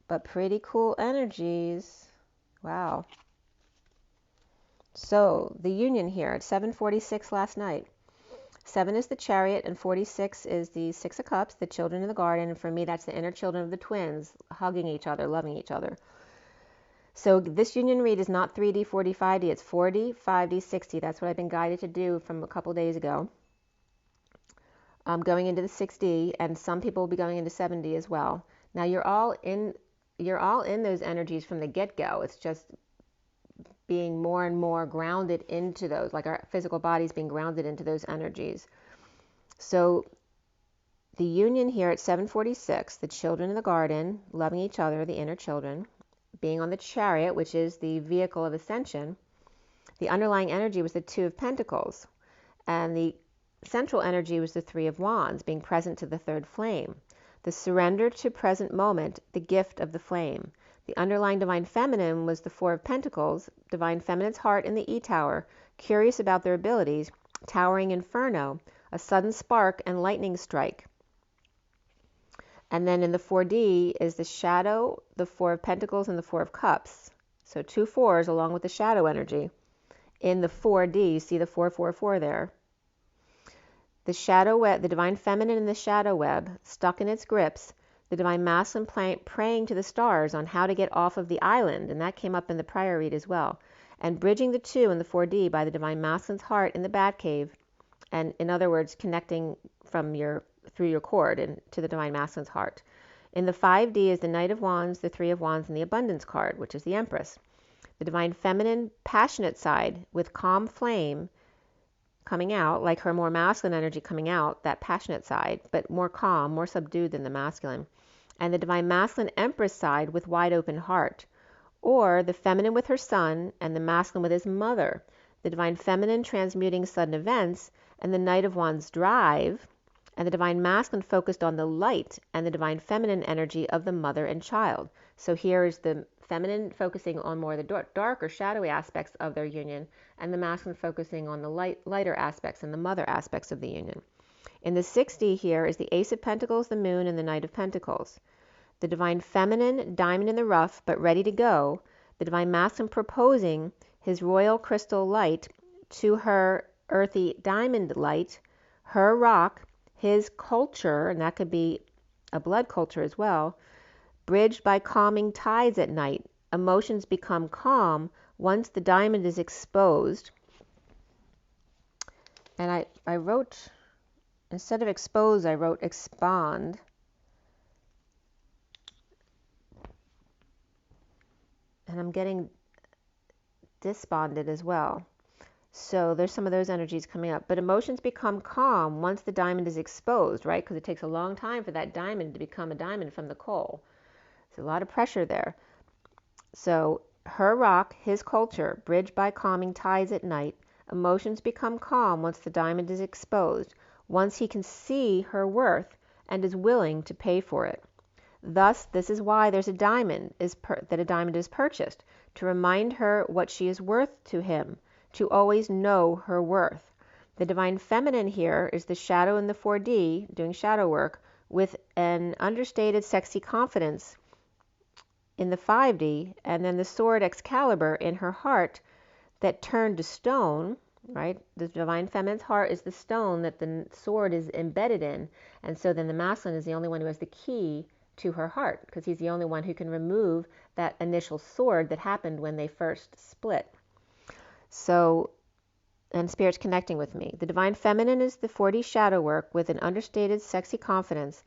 But pretty cool energies. Wow. So the union here at 7:46 last night. 7 is the Chariot and 46 is the 6 of Cups, the children in the garden. And for me, that's the inner children of the twins, hugging each other, loving each other. So this union read is not 3D, 4D, 5D. It's 4D, 5D, 6D. That's what I've been guided to do from a couple days ago. I'm going into the 6D, and some people will be going into 7D as well. Now you're all in those energies from the get-go. It's just being more and more grounded into those, like our physical bodies being grounded into those energies. So the union here at 7:46, the children in the garden, loving each other, the inner children, being on the Chariot, which is the vehicle of ascension. The underlying energy was the 2 of Pentacles, and the central energy was the 3 of Wands, being present to the 3rd flame. The surrender to present moment, the gift of the flame. The underlying divine feminine was the 4 of Pentacles, divine feminine's heart in the E-tower, curious about their abilities, towering inferno, a sudden spark and lightning strike. And then in the 4D is the shadow, the 4 of Pentacles and the 4 of Cups. So 2 4s along with the shadow energy. In the 4D, see the 444 there. The shadow web, the divine feminine in the shadow web, stuck in its grips, the divine masculine praying to the stars on how to get off of the island, and that came up in the prior read as well, and bridging the 2 in the 4D by the divine masculine's heart in the Batcave, and in other words, connecting from through your cord and to the divine masculine's heart. In the 5D is the Knight of Wands, the 3 of Wands, and the Abundance card, which is the Empress. The divine feminine passionate side with calm flame coming out, like her more masculine energy coming out, that passionate side, but more calm, more subdued than the masculine. And the divine masculine Empress side with wide open heart. Or the feminine with her son and the masculine with his mother. The divine feminine transmuting sudden events and the Knight of Wands drive, and the divine masculine focused on the light and the divine feminine energy of the mother and child. So here is the feminine focusing on more the dark or shadowy aspects of their union, and the masculine focusing on the lighter aspects and the mother aspects of the union. In the 6D here is the Ace of Pentacles, the Moon, and the Knight of Pentacles. The divine feminine, diamond in the rough, but ready to go. The divine masculine proposing his royal crystal light to her earthy diamond light, her rock, his culture, and that could be a blood culture as well, bridged by calming tides at night. Emotions become calm once the diamond is exposed. And I wrote, instead of expose, I wrote expand. And I'm getting despondent as well. So there's some of those energies coming up. But emotions become calm once the diamond is exposed, right? Because it takes a long time for that diamond to become a diamond from the coal. There's a lot of pressure there. So her rock, his culture, bridged by calming tides at night. Emotions become calm once the diamond is exposed, once he can see her worth and is willing to pay for it. Thus, this is why there's a diamond that a diamond is purchased, to remind her what she is worth to him, to always know her worth. The divine feminine here is the shadow in the 4D, doing shadow work, with an understated sexy confidence in the 5D, and then the sword Excalibur in her heart that turned to stone, right? The divine feminine's heart is the stone that the sword is embedded in, and so then the masculine is the only one who has the key to her heart, because he's the only one who can remove that initial sword that happened when they first split. So and Spirit's connecting with me. The Divine Feminine is the 4D shadow work with an understated, sexy confidence.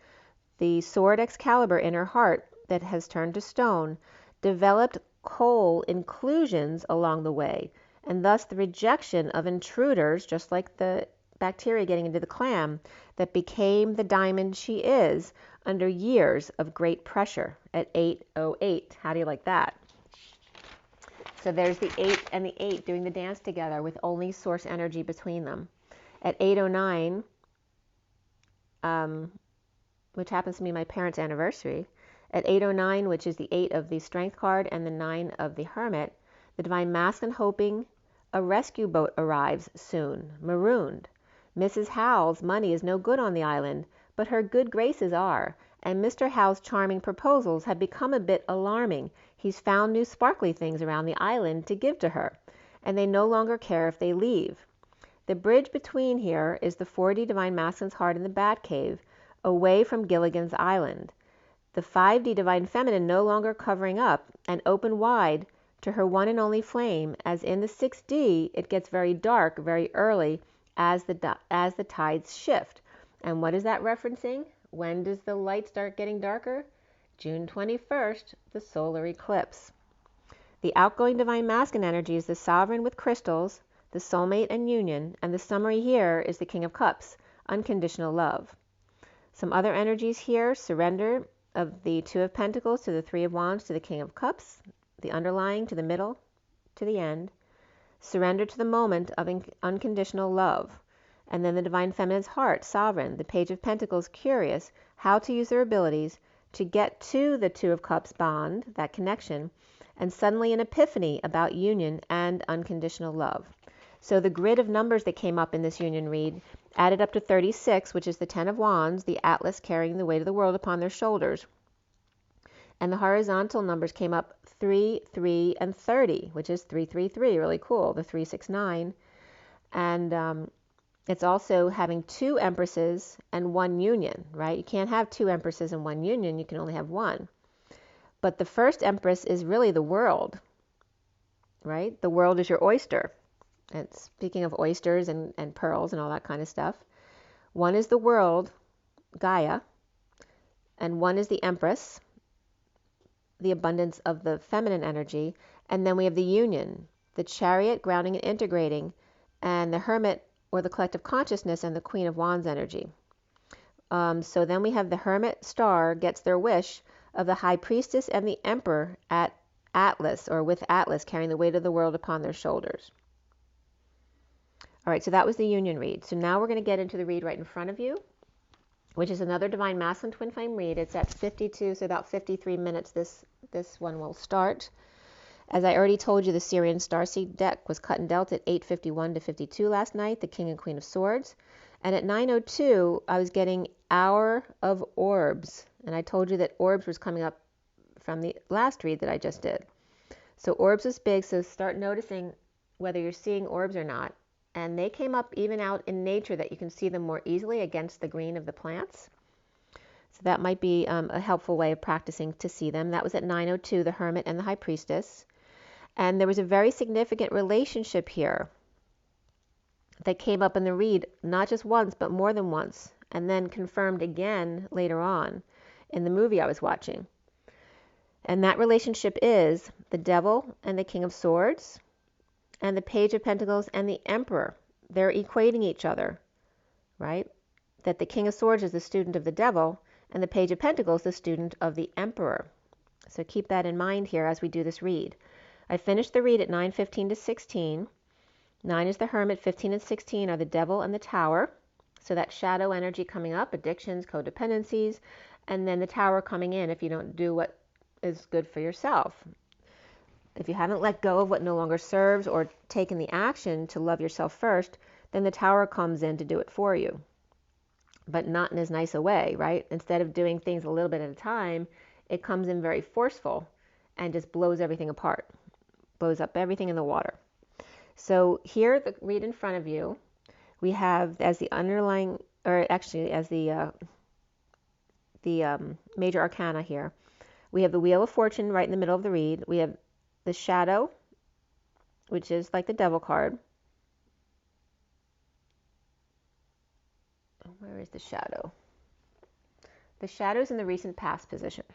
The sword Excalibur in her heart that has turned to stone developed coal inclusions along the way, and thus the rejection of intruders, just like the bacteria getting into the clam, that became the diamond she is under years of great pressure at 8:08. How do you like that? So there's the 8 and the 8 doing the dance together with only source energy between them. At 8:09, which happens to be my parents' anniversary, at 8:09, which is the 8 of the Strength card and the 9 of the Hermit, the Divine Masculine hoping a rescue boat arrives soon, marooned. Mrs. Howell's money is no good on the island, but her good graces are, and Mr. Howell's charming proposals have become a bit alarming. He's found new sparkly things around the island to give to her, and they no longer care if they leave. The bridge between here is the 4D Divine Masculine's heart in the Batcave, away from Gilligan's Island. The 5D Divine Feminine no longer covering up and open wide to her one and only flame, as in the 6D it gets very dark very early as the tides shift. And what is that referencing? When does the light start getting darker? June 21st, the solar eclipse. The outgoing Divine Masculine energy is the sovereign with crystals, the soulmate and union, and the summary here is the King of Cups, unconditional love. Some other energies here: surrender of the Two of Pentacles to the Three of Wands to the King of Cups, the underlying to the middle to the end, surrender to the moment of unconditional love, and then the Divine Feminine's heart, sovereign, the Page of Pentacles, curious how to use their abilities to get to the Two of Cups bond, that connection, and suddenly an epiphany about union and unconditional love. So the grid of numbers that came up in this union read added up to 36, which is the 10 of Wands, the Atlas carrying the weight of the world upon their shoulders. And the horizontal numbers came up 3, 3, and 30, which is 333, really cool, the 369. And it's also having 2 empresses and 1 union, right? You can't have 2 empresses and 1 union, you can only have 1. But the first empress is really the world, right? The world is your oyster. And speaking of oysters and pearls and all that kind of stuff, 1 is the world, Gaia, and 1 is the empress, the abundance of the feminine energy, and then we have the union, the chariot, grounding and integrating, and the hermit, or the collective consciousness, and the Queen of Wands energy. So then we have the hermit star gets their wish of the high priestess and the emperor at Atlas, or with Atlas, carrying the weight of the world upon their shoulders. All right, so that was the union read. So now we're going to get into the read right in front of you, which is another Divine Masculine Twin Flame read. It's at 52, so about 53 minutes this one will start. As I already told you, the SIRIAN STARSEED deck was cut and dealt at 8:51 to 52 last night, the King and Queen of Swords. And at 9:02, I was getting Hour of Orbs. And I told you that Orbs was coming up from the last read that I just did. So Orbs is big, so start noticing whether you're seeing orbs or not. And they came up even out in nature that you can see them more easily against the green of the plants. So that might be a helpful way of practicing to see them. That was at 9:02, the Hermit and the High Priestess. And there was a very significant relationship here that came up in the read, not just once, but more than once, and then confirmed again later on in the movie I was watching. And that relationship is the Devil and the King of Swords, and the Page of Pentacles and the Emperor. They're equating each other, right? That the King of Swords is the student of the Devil, and the Page of Pentacles the student of the Emperor. So keep that in mind here as we do this read. I finished the read at 9:15 to 16. 9 is the Hermit, 15 and 16 are the Devil and the Tower. So that shadow energy coming up, addictions, codependencies, and then the Tower coming in if you don't do what is good for yourself. If you haven't let go of what no longer serves or taken the action to love yourself first, then the Tower comes in to do it for you. But not in as nice a way, right? Instead of doing things a little bit at a time, it comes in very forceful and just blows everything apart. Blows up everything in the water. So here, the read in front of you, we have as the underlying, or actually as the major arcana here, we have the Wheel of Fortune right in the middle of the read. We have the Shadow, which is like the Devil card. Where is the shadow? The shadow's in the recent past position.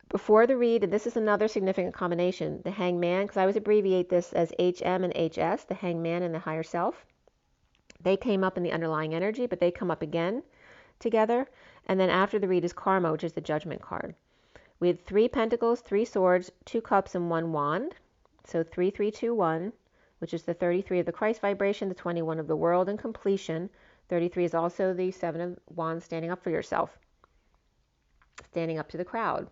Before the read, and this is another significant combination, the hangman, because I always abbreviate this as HM and HS, the hangman and the higher self. They came up in the underlying energy, but they come up again together. And then after the read is karma, which is the judgment card. We had 3 pentacles, 3 swords, 2 cups, and 1 wand. So 3, 3, 2, 1, which is the 33 of the Christ vibration, the 21 of the world and completion. 33 is also the 7 of wands, standing up for yourself, standing up to the crowd.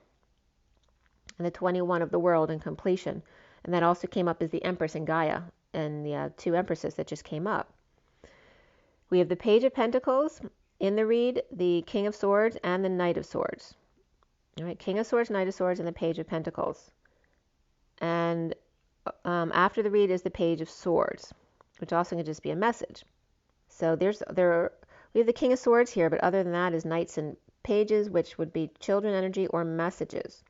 And the 21 of the world and completion. And that also came up as the Empress and Gaia, and the 2 Empresses that just came up. We have the Page of Pentacles in the read, the King of Swords, and the Knight of Swords. All right, King of Swords, Knight of Swords, and the Page of Pentacles. And after the read is the Page of Swords, which also can just be a message. So we have the King of Swords here, but other than that is Knights and Pages, which would be children energy or messages.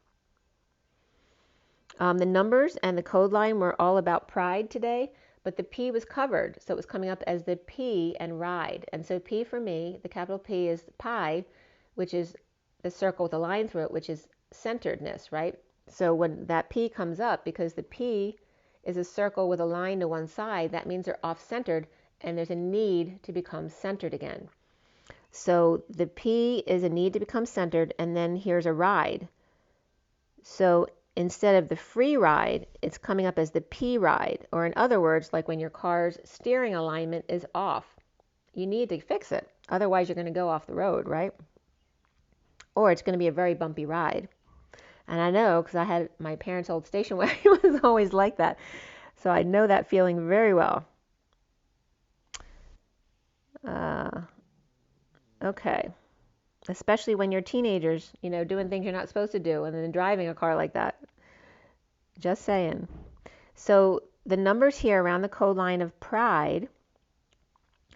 The numbers and the code line were all about pride today, but the P was covered, so it was coming up as the P and ride. And so P for me, the capital P is pi, which is the circle with a line through it, which is centeredness, right? So when that P comes up, because the P is a circle with a line to one side, that means they're off-centered, and there's a need to become centered again. So the P is a need to become centered, and then here's a ride. So instead of the free ride, it's coming up as the P ride, or in other words, like when your car's steering alignment is off. You need to fix it. Otherwise, you're going to go off the road, right? Or it's going to be a very bumpy ride. And I know because I had my parents' old station wagon was always like that. So I know that feeling very well. Okay. Especially when you're teenagers, doing things you're not supposed to do and then driving a car like that. Just saying. So the numbers here around the code line of pride,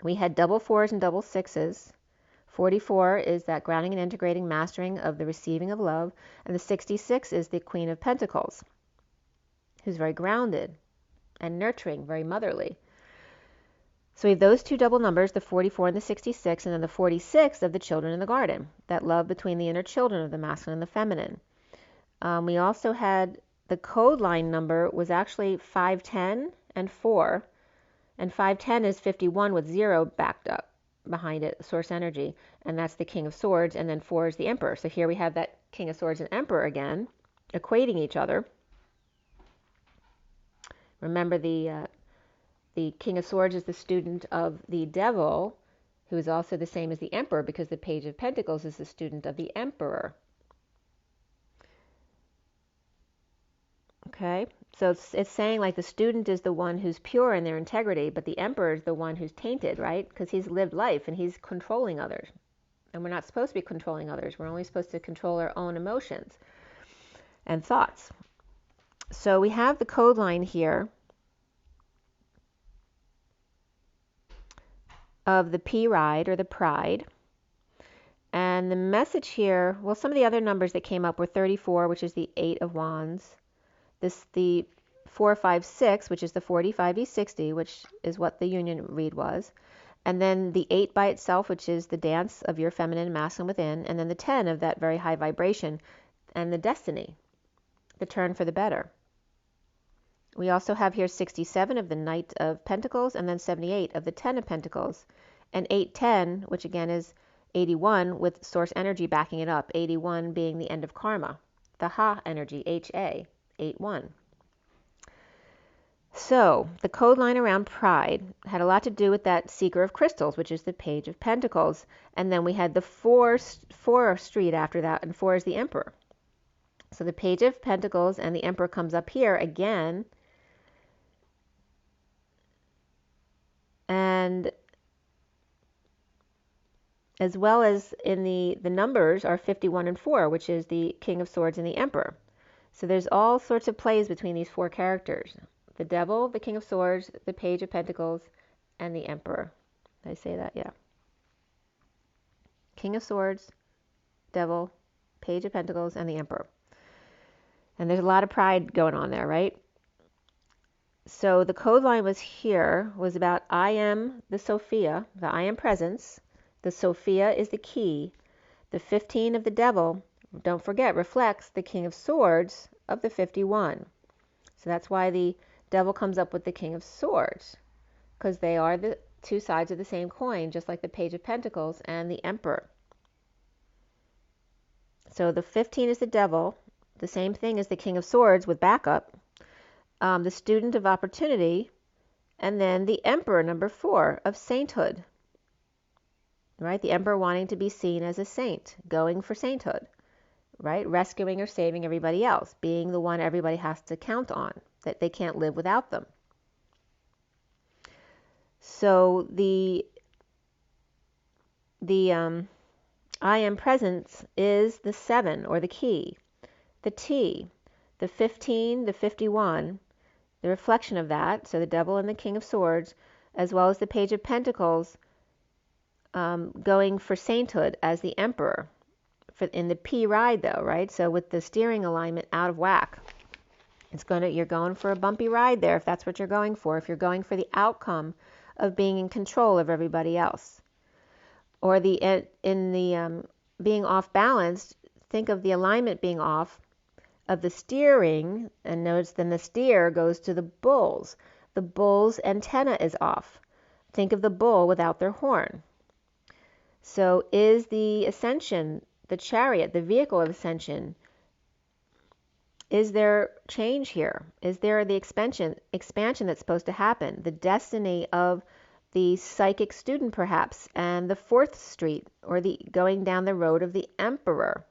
we had double 4s and double 6s. 44 is that grounding and integrating, mastering of the receiving of love. And the 66 is the Queen of Pentacles, who's very grounded and nurturing, very motherly. So we have those 2 double numbers, the 44 and the 66, and then the 46 of the children in the garden, that love between the inner children of the masculine and the feminine. We also had the code line number was actually 510 and 4, and 510 is 51 with 0 backed up behind it, source energy, and that's the King of Swords, and then 4 is the Emperor. So here we have that King of Swords and Emperor again, equating each other. Remember, the King of Swords is the student of the Devil, who is also the same as the Emperor, because the Page of Pentacles is the student of the Emperor. Okay, so it's saying like the student is the one who's pure in their integrity, but the Emperor is the one who's tainted, right? Because he's lived life and he's controlling others. And we're not supposed to be controlling others. We're only supposed to control our own emotions and thoughts. So we have the code line here of the P ride, or the pride. And the message here, well, some of the other numbers that came up were 34, which is the 8 of Wands. The 456, which is the 45E60, which is what the union read was. And then the 8 by itself, which is the dance of your feminine and masculine within. And then the 10 of that very high vibration and the destiny, the turn for the better. We also have here 67 of the Knight of Pentacles, and then 78 of the 10 of Pentacles. And 810, which again is 81 with source energy backing it up. 81 being the end of karma. The Ha energy, HA. 8-1. So the code line around pride had a lot to do with that Seeker of Crystals, which is the Page of Pentacles. And then we had the 4 street after that, and 4 is the Emperor. So the Page of Pentacles and the Emperor comes up here again. And as well as in the numbers are 51 and 4, which is the King of Swords and the Emperor. So there's all sorts of plays between these 4 characters. The Devil, the King of Swords, the Page of Pentacles, and the Emperor. Did I say that? Yeah. King of Swords, Devil, Page of Pentacles, and the Emperor. And there's a lot of pride going on there, right? So the code line was about I am the Sophia, the I am presence, The Sophia is the key. The 15 of the devil, don't forget, reflects the King of Swords of the 51. So that's why the devil comes up with the King of Swords, because they are the two sides of the same coin, just like the Page of Pentacles and the Emperor. So the 15 is the devil, the same thing as the King of Swords with backup, the Student of Opportunity, and then the Emperor, number 4, of sainthood. Right? The Emperor wanting to be seen as a saint, going for sainthood, right? Rescuing or saving everybody else, being the one everybody has to count on, that they can't live without them. So the I am presence is the 7, or the key. The T, the 15, the 51, the reflection of that, so the devil and the King of Swords, as well as the Page of Pentacles, going for sainthood as the Emperor. In the P ride though, right? So with the steering alignment out of whack, you're going for a bumpy ride there if that's what you're going for. If you're going for the outcome of being in control of everybody else, or being off balance, think of the alignment being off of the steering, and notice then the steer goes to the bulls. The bull's antenna is off. Think of the bull without their horn. So is the ascension, the chariot, the vehicle of ascension, is there change here? Is there the expansion that's supposed to happen? The destiny of the psychic student perhaps, and the 4th street, or the going down the road of the Emperor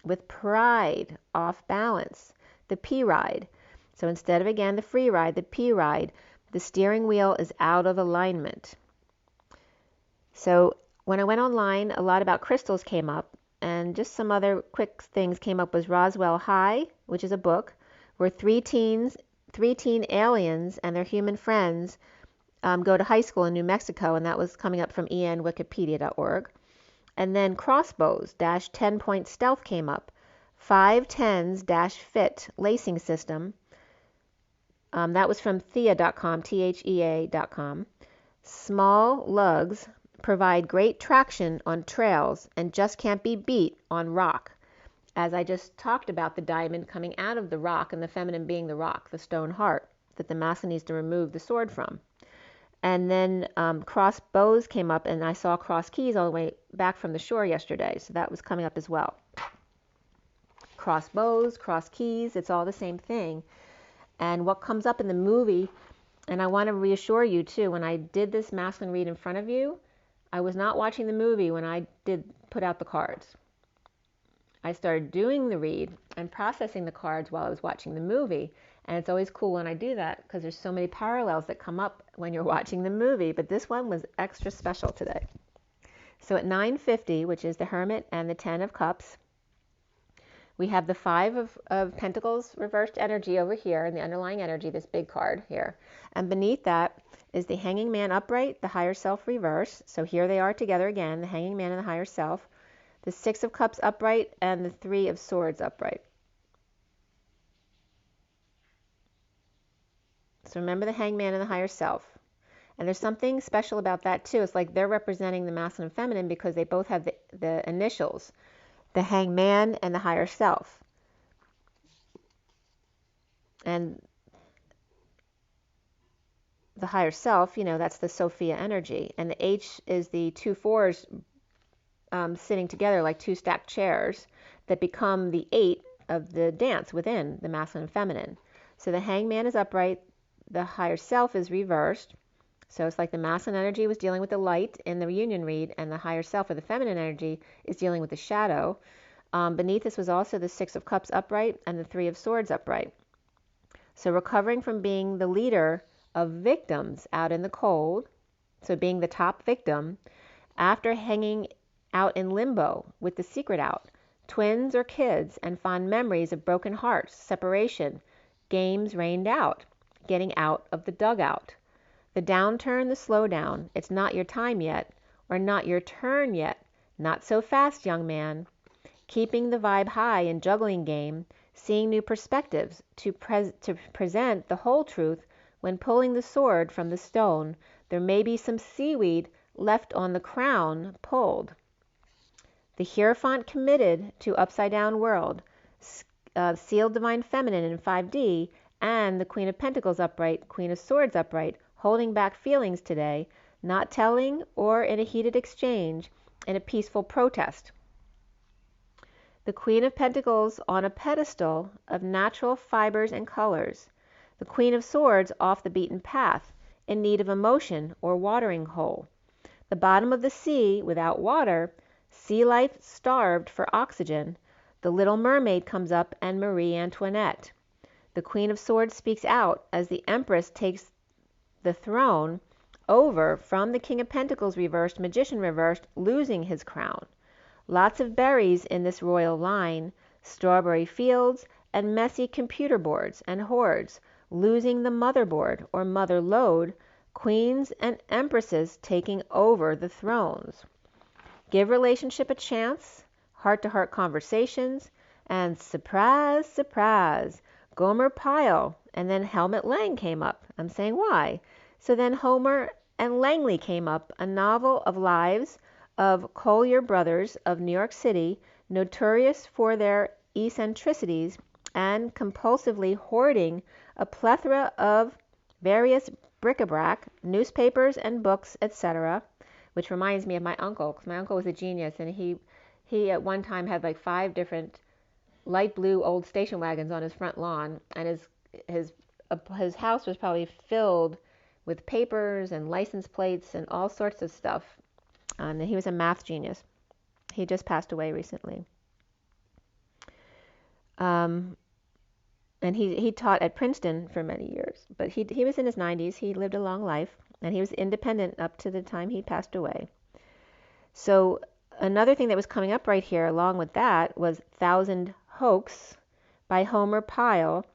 with pride, off balance, the P ride. So instead of, again, the free ride, the P ride, the steering wheel is out of alignment. So when I went online, a lot about crystals came up, and just some other quick things came up was Roswell High, which is a book, where three teen aliens and their human friends go to high school in New Mexico, and that was coming up from enwikipedia.org. And then crossbows, 10-point stealth came up. 510s-fit lacing system. That was from thea.com, THEA.com. Small lugs provide great traction on trails and just can't be beat on rock. As I just talked about, the diamond coming out of the rock and the feminine being the rock, the stone heart, that the masculine needs to remove the sword from. And then cross bows came up, and I saw cross keys all the way back from the shore yesterday, so that was coming up as well. Cross bows, cross keys, it's all the same thing. And what comes up in the movie, and I want to reassure you too, when I did this masculine read in front of you, I was not watching the movie when I did put out the cards. I started doing the read and processing the cards while I was watching the movie. And it's always cool when I do that because there's so many parallels that come up when you're watching the movie. But this one was extra special today. So at 9:50, which is the Hermit and the 10 of Cups, we have the 5 of Pentacles reversed energy over here, and the underlying energy, this big card here. And beneath that is the Hanging Man upright, the Higher Self reverse. So here they are together again, the Hanging Man and the Higher Self. The 6 of Cups upright and the 3 of Swords upright. So remember the Hangman and the Higher Self. And there's something special about that too. It's like they're representing the masculine and feminine because they both have the initials, the Hangman and the Higher Self. And the Higher Self, that's the Sophia energy. And the H is the 2 4s sitting together like 2 stacked chairs that become the 8 of the dance within the masculine and feminine. So the Hangman is upright, the Higher Self is reversed. So it's like the masculine energy was dealing with the light in the union read, and the Higher Self, or the feminine energy, is dealing with the shadow. Beneath this was also the 6 of Cups upright and the 3 of Swords upright. So recovering from being the leader of victims out in the cold, so being the top victim, after hanging out in limbo with the secret out, twins or kids, and fond memories of broken hearts, separation, games rained out, getting out of the dugout. The downturn, the slowdown, it's not your time yet, or not your turn yet, not so fast, young man. Keeping the vibe high in juggling game, seeing new perspectives, to present the whole truth when pulling the sword from the stone. There may be some seaweed left on the crown pulled. The Hierophant committed to upside down world, sealed divine feminine in 5D, and the Queen of Pentacles upright, Queen of Swords upright, holding back feelings today, not telling or in a heated exchange, in a peaceful protest. The Queen of Pentacles on a pedestal of natural fibers and colors. The Queen of Swords off the beaten path, in need of emotion or watering hole. The bottom of the sea without water, sea life starved for oxygen. The Little Mermaid comes up and Marie Antoinette. The Queen of Swords speaks out as the Empress takes the throne over from the King of Pentacles reversed, Magician reversed, losing his crown. Lots of berries in this royal line, strawberry fields and messy computer boards and hordes, losing the motherboard or mother load, queens and empresses taking over the thrones. Give relationship a chance, heart-to-heart conversations, and surprise, surprise, Gomer Pyle, and then Helmut Lang came up. I'm saying why? So then Homer and Langley came up, a novel of lives of Collier brothers of New York City, notorious for their eccentricities and compulsively hoarding a plethora of various bric-a-brac, newspapers and books, etc., which reminds me of my uncle, because my uncle was a genius, and he at one time had like 5 different light blue old station wagons on his front lawn, and his house was probably filled with papers and license plates and all sorts of stuff. And he was a math genius. He just passed away recently. And he taught at Princeton for many years, but he was in his 90s. He lived a long life, and he was independent up to the time he passed away. So another thing that was coming up right here along with that was Thousand Hoax by Homer Pyle,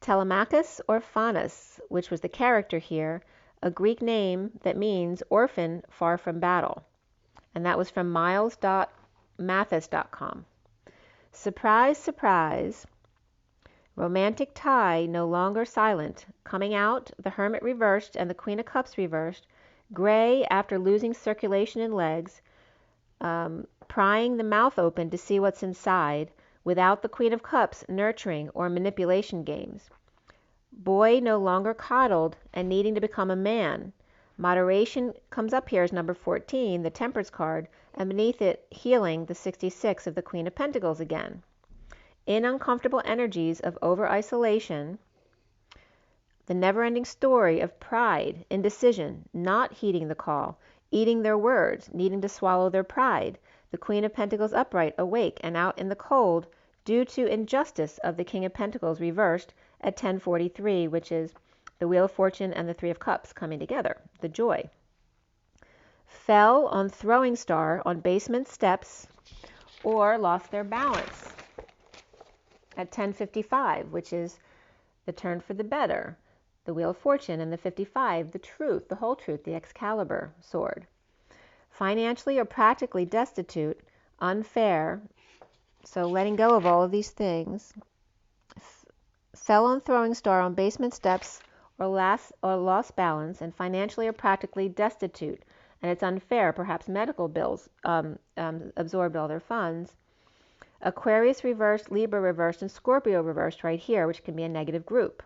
Telemachus or Faunus, which was the character here, a Greek name that means orphan far from battle. And that was from miles.mathis.com. Surprise, surprise. Romantic tie no longer silent. Coming out, the Hermit reversed and the Queen of Cups reversed. Gray after losing circulation in legs. Prying the mouth open to see what's inside, without the Queen of Cups nurturing or manipulation games. Boy no longer coddled and needing to become a man. Moderation comes up here as number 14, the Temperance card, and beneath it, healing, the 66 of the Queen of Pentacles again. In uncomfortable energies of over-isolation, the never-ending story of pride, indecision, not heeding the call, eating their words, needing to swallow their pride, the Queen of Pentacles upright, awake and out in the cold, due to injustice of the King of Pentacles reversed at 1043, which is the Wheel of Fortune and the Three of Cups coming together, the joy. Fell on throwing star on basement steps or lost their balance at 1055, which is the turn for the better, the Wheel of Fortune, and the 55, the truth, the whole truth, the Excalibur sword. Financially or practically destitute, unfair, so letting go of all of these things. Fell on throwing star on basement steps or lost balance, and financially or practically destitute, and it's unfair, perhaps medical bills absorbed all their funds. Aquarius reversed, Libra reversed, and Scorpio reversed right here, which can be a negative group.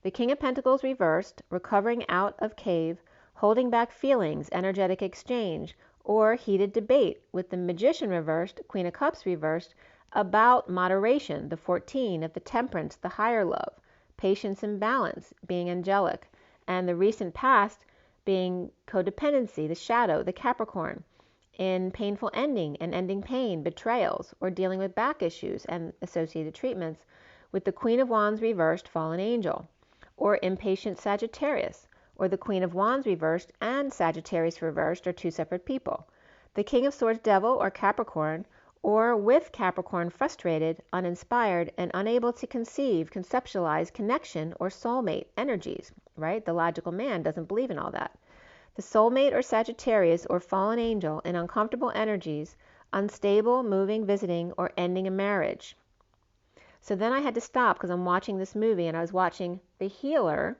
The King of Pentacles reversed, recovering out of cave, holding back feelings, energetic exchange, or heated debate with the Magician reversed, Queen of Cups reversed, about moderation, the 14 of the Temperance, the higher love, patience and balance, being angelic, and the recent past being codependency, the shadow, the Capricorn, in painful ending and ending pain, betrayals, or dealing with back issues and associated treatments, with the Queen of Wands reversed, fallen angel, or impatient Sagittarius, or the Queen of Wands reversed and Sagittarius reversed are two separate people. The King of Swords devil or Capricorn, or with Capricorn frustrated, uninspired, and unable to conceive, conceptualize connection or soulmate energies, right? The logical man doesn't believe in all that. The soulmate or Sagittarius or fallen angel in uncomfortable energies, unstable, moving, visiting, or ending a marriage. So then I had to stop because I'm watching this movie, and I was watching The Healer,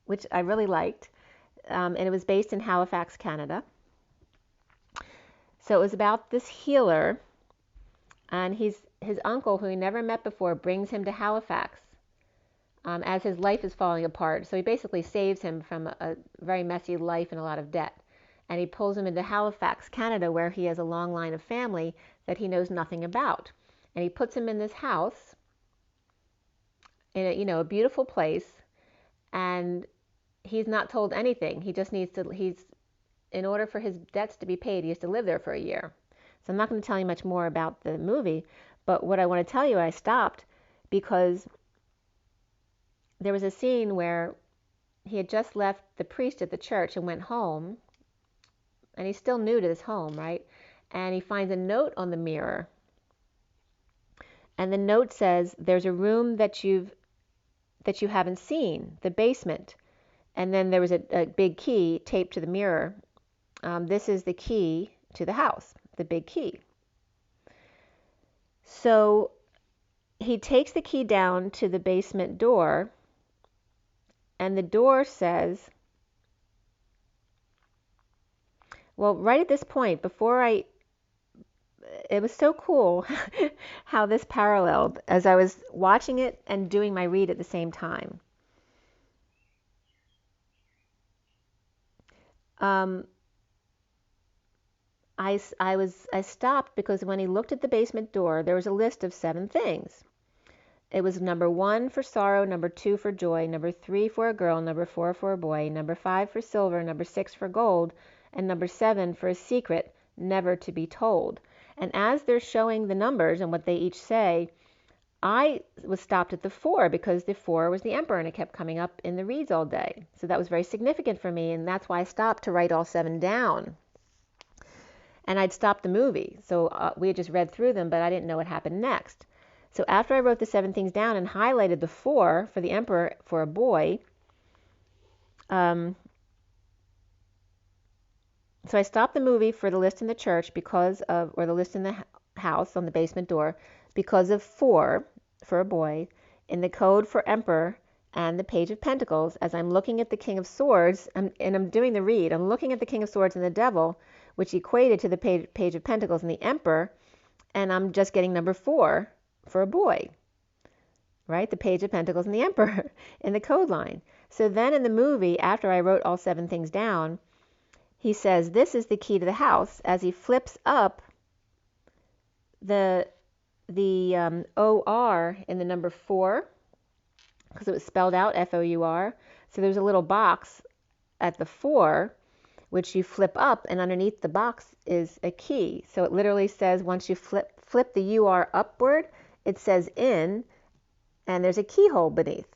which I really liked. and it was based in Halifax, Canada. So it was about this healer, and his uncle, who he never met before, brings him to Halifax as his life is falling apart. So he basically saves him from a very messy life and a lot of debt. And he pulls him into Halifax, Canada, where he has a long line of family that he knows nothing about. And he puts him in this house in a beautiful place, and he's not told anything. He just needs to, in order for his debts to be paid, he has to live there for a year. So I'm not going to tell you much more about the movie, but what I want to tell you, I stopped because there was a scene where he had just left the priest at the church and went home, and he's still new to this home, right? And he finds a note on the mirror, and the note says, there's a room that you haven't seen, the basement. And then there was a big key taped to the mirror. This is the key to the house, the big key. So he takes the key down to the basement door, and the door says, well, right at this point, it was so cool how this paralleled as I was watching it and doing my read at the same time. I stopped because when he looked at the basement door, there was a list of 7 things. It was number 1 for sorrow, number 2 for joy, number 3 for a girl, number 4 for a boy, number 5 for silver, number 6 for gold, and number 7 for a secret never to be told. And as they're showing the numbers and what they each say, I was stopped at the 4 because the 4 was the emperor, and it kept coming up in the reads all day. So that was very significant for me, and that's why I stopped to write all 7 down. And I'd stopped the movie, so we had just read through them, but I didn't know what happened next. So after I wrote the 7 things down and highlighted the 4 for the emperor for a boy, so I stopped the movie for the list in the church or the list in the house on the basement door, because of 4 for a boy, in the code for emperor, and the Page of Pentacles. As I'm looking at the King of Swords, and I'm doing the read, I'm looking at the King of Swords and the Devil, which equated to the Page of Pentacles and the Emperor, and I'm just getting number 4 for a boy, right? The Page of Pentacles and the Emperor in the code line. So then in the movie, after I wrote all 7 things down, he says, this is the key to the house, as he flips up the OR in the number 4, because it was spelled out FOUR. So there's a little box at the 4, which you flip up, and underneath the box is a key. So it literally says, once you flip the UR upward, it says in, and there's a keyhole beneath.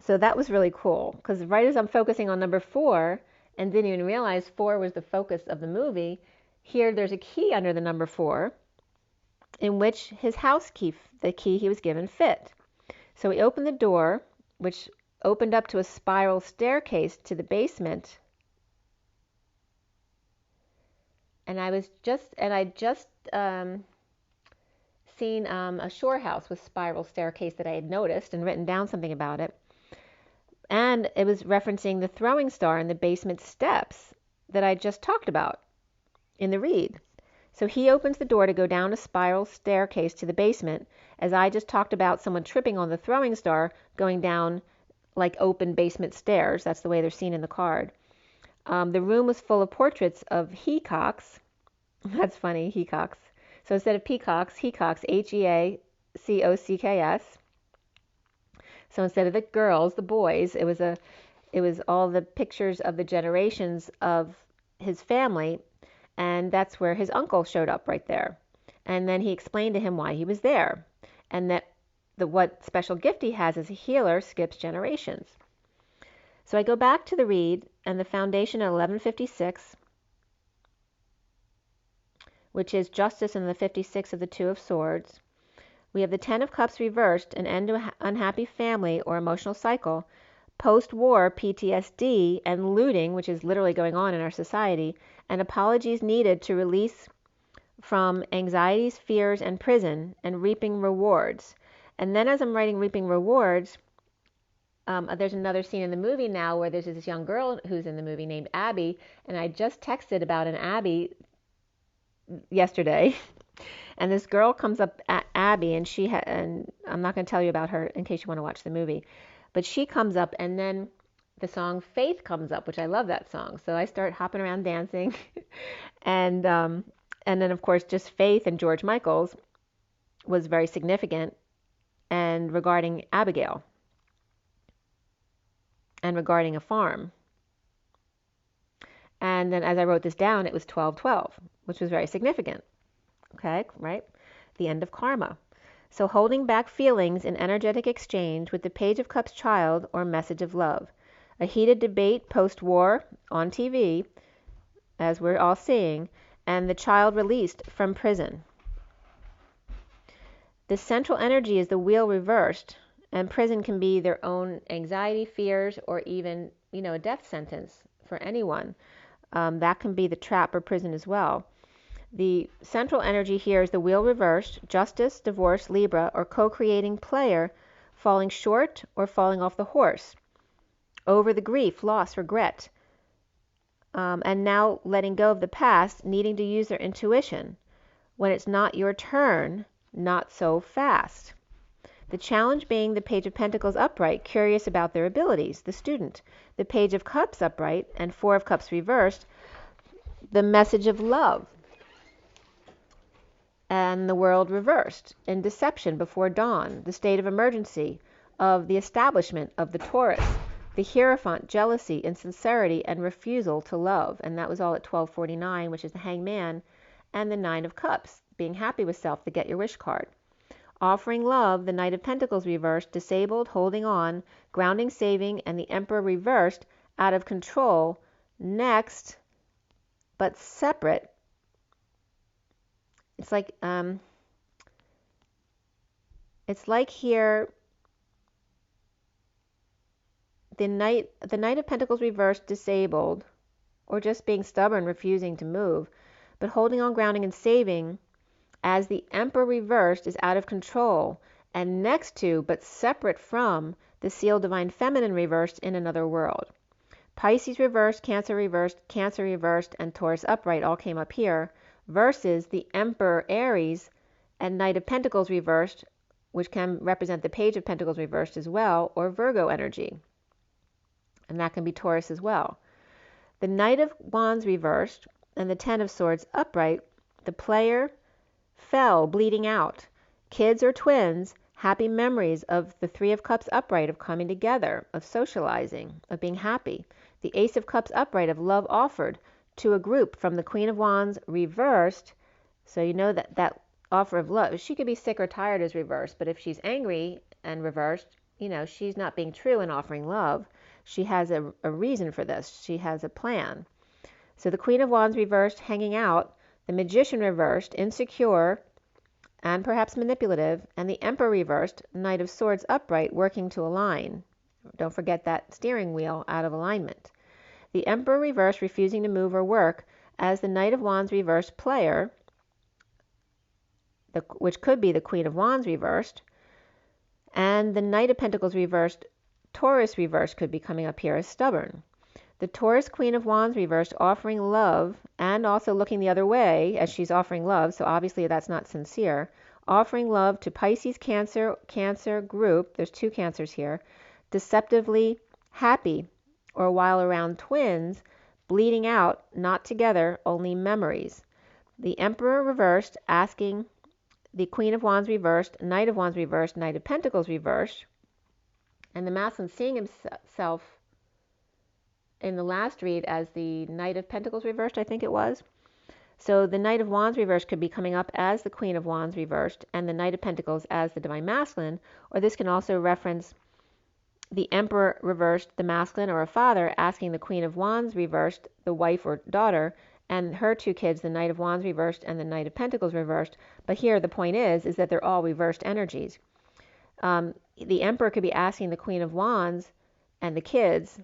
So that was really cool, because right as I'm focusing on number 4, and didn't even realize 4 was the focus of the movie, here there's a key under the number 4, in which his house key, the key he was given, fit. So he opened the door, which opened up to a spiral staircase to the basement. And I'd just seen a shore house with spiral staircase that I had noticed and written down something about it. And it was referencing the throwing star in the basement steps that I just talked about in the read. So he opens the door to go down a spiral staircase to the basement, as I just talked about someone tripping on the throwing star going down like open basement stairs. That's the way they're seen in the card. The room was full of portraits of heacocks. That's funny, heacocks. So instead of peacocks, heacocks, HEACOCKS. So instead of the girls, the boys, it was all the pictures of the generations of his family, and that's where his uncle showed up right there. And then he explained to him why he was there, and that what special gift he has as a healer skips generations. So I go back to the read, and the foundation at 1156, which is justice in the 56 of the 2 of Swords. We have the 10 of Cups reversed, an end to an unhappy family or emotional cycle, post-war PTSD and looting, which is literally going on in our society, and apologies needed to release from anxieties, fears, and prison, and reaping rewards. And then as I'm writing reaping rewards, There's another scene in the movie now where there's this young girl who's in the movie named Abby, and I just texted about an Abby yesterday. And this girl comes up at Abby, and and I'm not going to tell you about her in case you want to watch the movie, but she comes up, and then the song Faith comes up, which I love that song. So I start hopping around dancing, and then of course just Faith and George Michael's was very significant, and regarding Abigail, and regarding a farm. And then as I wrote this down, it was 12/12, which was very significant. Okay, right? The end of karma. So holding back feelings in energetic exchange with the Page of Cups child or message of love. A heated debate post-war on TV, as we're all seeing, and the child released from prison. The central energy is the wheel reversed, and prison can be their own anxiety, fears, or even, a death sentence for anyone. That can be the trap or prison as well. The central energy here is the wheel reversed, justice, divorce, Libra, or co-creating player falling short or falling off the horse, over the grief, loss, regret, and now letting go of the past, needing to use their intuition. When it's not your turn, not so fast. The challenge being the Page of Pentacles upright, curious about their abilities, the student. The Page of Cups upright and Four of Cups reversed, the message of love. And the world reversed, in deception before dawn, the state of emergency of the establishment of the Taurus, the Hierophant, jealousy, insincerity, and refusal to love. And that was all at 12:49, which is the Hangman, and the Nine of Cups, being happy with self, the Get Your Wish card. Offering love, the Knight of Pentacles reversed, disabled, holding on, grounding, saving, and the Emperor reversed, out of control. Next, but separate. It's like here the Knight of Pentacles reversed, disabled, or just being stubborn, refusing to move, but holding on, grounding, and saving, as the Emperor reversed is out of control, and next to but separate from the Seal Divine Feminine reversed in another world. Pisces reversed, Cancer reversed, and Taurus upright all came up here, versus the Emperor Aries and Knight of Pentacles reversed, which can represent the Page of Pentacles reversed as well, or Virgo energy. And that can be Taurus as well. The Knight of Wands reversed and the Ten of Swords upright, the player fell, bleeding out. Kids or twins, happy memories of the Three of Cups upright, of coming together, of socializing, of being happy. The Ace of Cups upright, of love offered to a group from the Queen of Wands reversed. So you know that offer of love, she could be sick or tired is reversed, but if she's angry and reversed, she's not being true in offering love. She has a reason for this. She has a plan. So the Queen of Wands reversed, hanging out. The Magician reversed, insecure and perhaps manipulative. And the Emperor reversed, Knight of Swords upright, working to align. Don't forget that steering wheel out of alignment. The Emperor reversed, refusing to move or work, as the Knight of Wands reversed, player, which could be the Queen of Wands reversed, and the Knight of Pentacles reversed, Taurus reversed, could be coming up here as stubborn. The Taurus Queen of Wands reversed, offering love and also looking the other way as she's offering love, so obviously that's not sincere. Offering love to Pisces, Cancer group, there's two Cancers here, deceptively happy, or while around twins, bleeding out, not together, only memories. The Emperor reversed, asking the Queen of Wands reversed, Knight of Wands reversed, Knight of Pentacles reversed, and the masculine seeing himself in the last read as the Knight of Pentacles reversed, I think it was. So the Knight of Wands reversed could be coming up as the Queen of Wands reversed, and the Knight of Pentacles as the Divine Masculine, or this can also reference the Emperor reversed, the masculine, or a father asking the Queen of Wands reversed, the wife or daughter, and her two kids, the Knight of Wands reversed and the Knight of Pentacles reversed. But here the point is that they're all reversed energies. The Emperor could be asking the Queen of Wands and the kids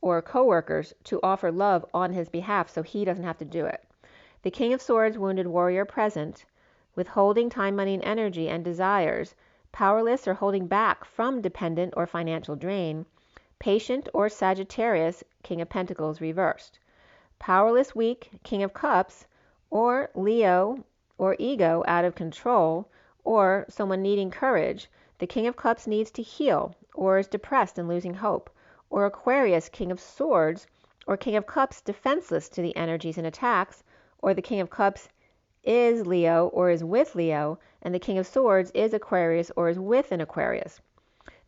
or co-workers to offer love on his behalf so he doesn't have to do it. The King of Swords, wounded warrior present, withholding time, money, and energy and desires, powerless or holding back from dependent or financial drain. Patient or Sagittarius, King of Pentacles reversed. Powerless, weak, King of Cups, or Leo or ego out of control, or someone needing courage. The King of Cups needs to heal, or is depressed and losing hope. Or Aquarius, King of Swords, or King of Cups defenseless to the energies and attacks, or the King of Cups is Leo or is with Leo, and the King of Swords is Aquarius or is with an Aquarius.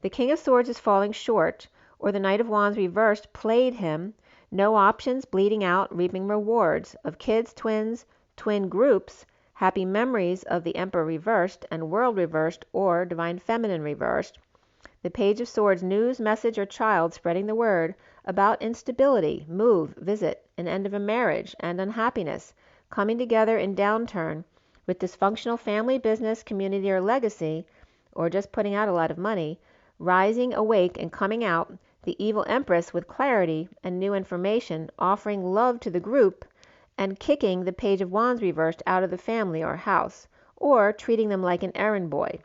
The King of Swords is falling short, or the Knight of Wands reversed played him. No options, bleeding out, reaping rewards of kids, twins, twin groups, happy memories of the Emperor reversed and World reversed or Divine Feminine reversed. The Page of Swords, news, message, or child spreading the word about instability, move, visit, an end of a marriage, and unhappiness, coming together in downturn with dysfunctional family, business, community, or legacy, or just putting out a lot of money, rising, awake, and coming out, the evil Empress with clarity and new information, offering love to the group, and kicking the Page of Wands reversed out of the family or house, or treating them like an errand boy.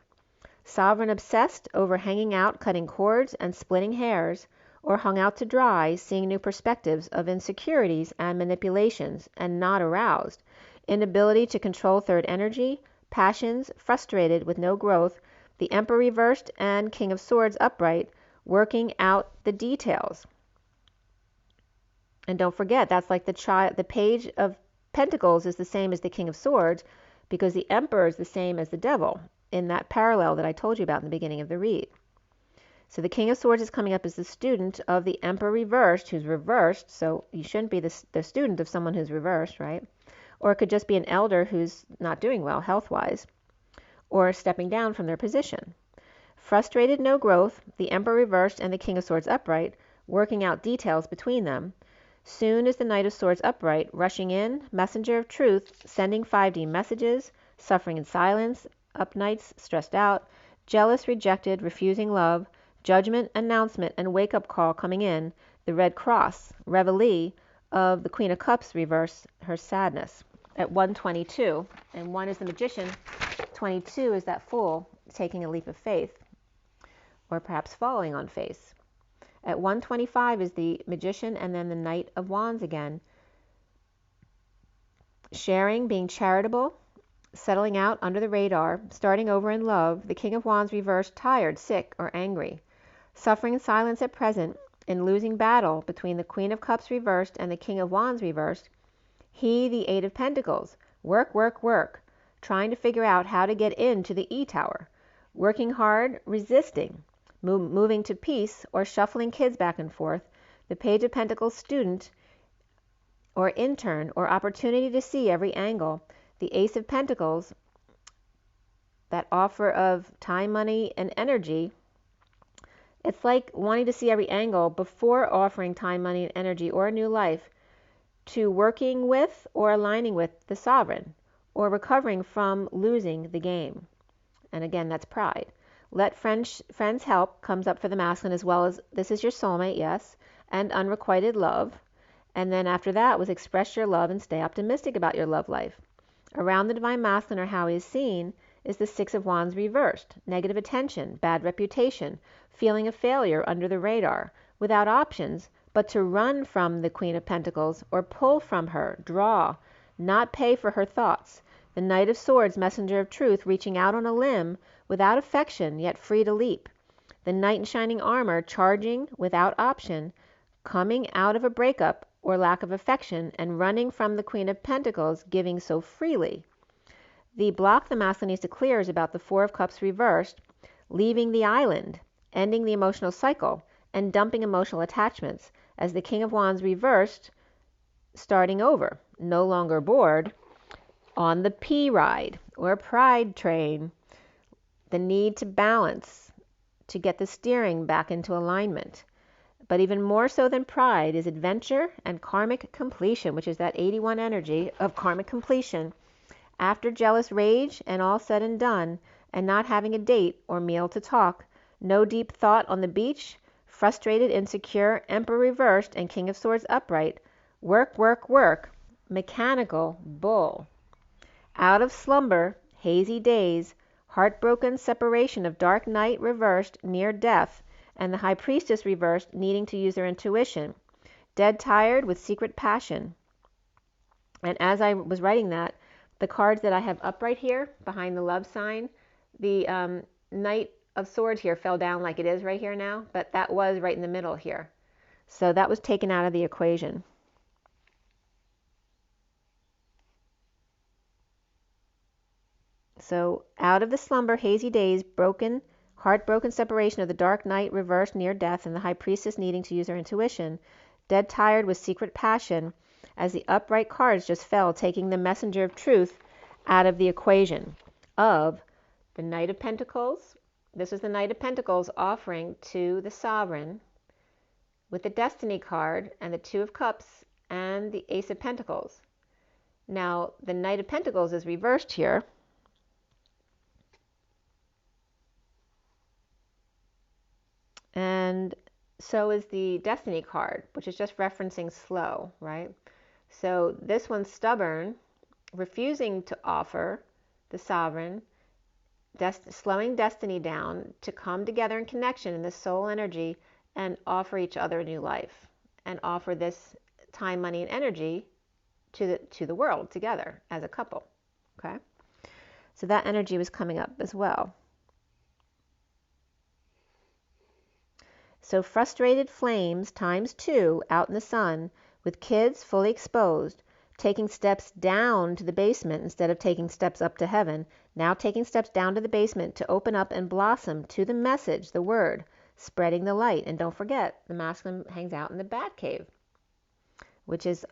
Sovereign obsessed over hanging out, cutting cords, and splitting hairs, or hung out to dry, seeing new perspectives of insecurities and manipulations, and not aroused. Inability to control third energy, passions, frustrated with no growth, the Emperor reversed and King of Swords upright, working out the details. And don't forget, that's like the Page of Pentacles is the same as the King of Swords, because the Emperor is the same as the Devil in that parallel that I told you about in the beginning of the read. So the King of Swords is coming up as the student of the Emperor reversed, who's reversed, so you shouldn't be the student of someone who's reversed, right? Or it could just be an elder who's not doing well health-wise, or stepping down from their position. Frustrated, no growth, the Emperor reversed and the King of Swords upright, working out details between them. Soon is the Knight of Swords upright, rushing in, messenger of truth, sending 5D messages, suffering in silence, up nights, stressed out, jealous, rejected, refusing love, judgment, announcement, and wake-up call coming in, the Red Cross, reveille of the Queen of Cups reverse, her sadness. At 122, and 1 is the Magician, 22 is that Fool taking a leap of faith, or perhaps falling on faith. At 125 is the Magician and then the Knight of Wands again. Sharing, being charitable, settling out under the radar, starting over in love, the King of Wands reversed, tired, sick, or angry. Suffering in silence at present, in losing battle between the Queen of Cups reversed and the King of Wands reversed. He, the Eight of Pentacles, work, work, work, trying to figure out how to get into the E-Tower. Working hard, resisting, moving to peace, or shuffling kids back and forth. The Page of Pentacles student, or intern, or opportunity to see every angle. The Ace of Pentacles, that offer of time, money, and energy. It's like wanting to see every angle before offering time, money, and energy, or a new life, to working with or aligning with the Sovereign, or recovering from losing the game. And again, that's pride. Let friends help comes up for the masculine, as well as this is your soulmate, yes, and unrequited love. And then after that was express your love and stay optimistic about your love life. Around the Divine Masculine, or how he is seen, is the Six of Wands reversed. Negative attention, bad reputation, feeling of failure under the radar, without options but to run from the Queen of Pentacles, or pull from her, draw, not pay for her thoughts. The Knight of Swords, messenger of truth, reaching out on a limb, without affection, yet free to leap. The Knight in shining armor, charging without option, coming out of a breakup or lack of affection, and running from the Queen of Pentacles, giving so freely. The block the masculine needs to clear is about the Four of Cups reversed, leaving the island, ending the emotional cycle, and dumping emotional attachments, as the King of Wands reversed, starting over, no longer bored, on the P ride, or pride train. The need to balance, to get the steering back into alignment. But even more so than pride is adventure and karmic completion, which is that 81 energy of karmic completion. After jealous rage and all said and done, and not having a date or meal to talk, no deep thought on the beach, frustrated, insecure, Emperor reversed and King of Swords upright, work, work, work, mechanical bull. Out of slumber, hazy days, heartbroken separation of dark night reversed, near death, and the high priestess reversed, needing to use their intuition. Dead tired with secret passion. And as I was writing that, the cards that I have up right here behind the love sign, the Knight of Swords here fell down like it is right here now, but that was right in the middle here. So that was taken out of the equation. So out of the slumber, hazy days, broken, heartbroken separation of the dark night, reversed near death, and the high priestess needing to use her intuition, dead tired with secret passion, as the upright cards just fell, taking the messenger of truth out of the equation of the Knight of Pentacles. This is the Knight of Pentacles offering to the Sovereign with the Destiny card and the Two of Cups and the Ace of Pentacles. Now, the Knight of Pentacles is reversed here. And so is the Destiny card, which is just referencing slow, right? So this one's stubborn, refusing to offer the Sovereign, slowing Destiny down to come together in connection in this soul energy and offer each other a new life and offer this time, money, and energy to the world together as a couple, okay? So that energy was coming up as well. So frustrated flames times 2 out in the sun with kids fully exposed, taking steps down to the basement instead of taking steps up to heaven, now taking steps down to the basement to open up and blossom to the message, the word, spreading the light. And don't forget, the masculine hangs out in the bat cave, which is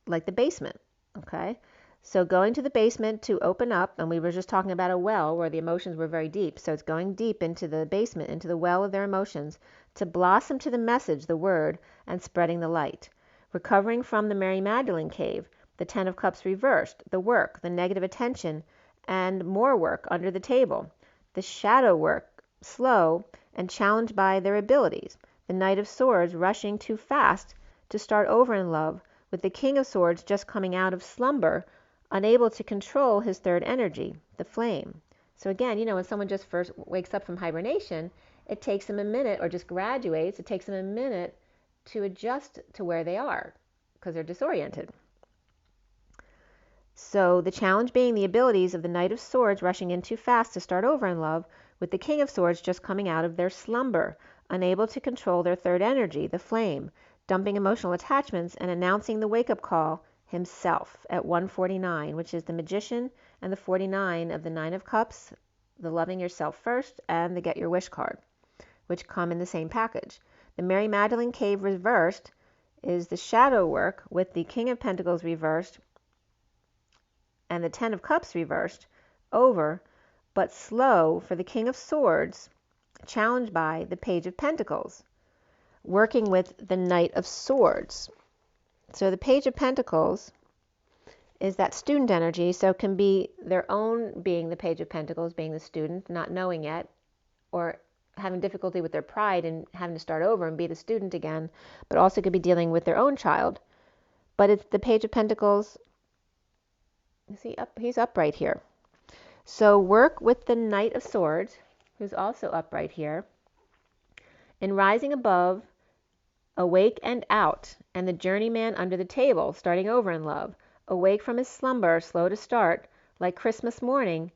like the basement, okay? So going to the basement to open up, and we were just talking about a well where the emotions were very deep. So it's going deep into the basement, into the well of their emotions, to blossom to the message, the word, and spreading the light. Recovering from the Mary Magdalene cave, the Ten of Cups reversed, the work, the negative attention, and more work under the table. The shadow work, slow, and challenged by their abilities. The Knight of Swords rushing too fast to start over in love, with the King of Swords just coming out of slumber, unable to control his third energy, the flame. So again, when someone just first wakes up from hibernation, it takes them a minute, or just graduates, it takes them a minute to adjust to where they are because they're disoriented. So the challenge being the abilities of the Knight of Swords rushing in too fast to start over in love, with the King of Swords just coming out of their slumber, unable to control their third energy, the flame, dumping emotional attachments and announcing the wake-up call himself at 149, which is the Magician and the 49 of the Nine of Cups, the loving yourself first, and the get your wish card, which come in the same package. The Mary Magdalene cave reversed is the shadow work with the King of Pentacles reversed and the Ten of Cups reversed over, but slow for the King of Swords, challenged by the Page of Pentacles, working with the Knight of Swords. So the Page of Pentacles is that student energy, so it can be their own being the Page of Pentacles, being the student, not knowing yet, or having difficulty with their pride and having to start over and be the student again, but also could be dealing with their own child. But it's the Page of Pentacles, you see, he's upright here. So work with the Knight of Swords, who's also upright here, in rising above, awake and out, and the journeyman under the table, starting over in love, awake from his slumber, slow to start, like Christmas morning,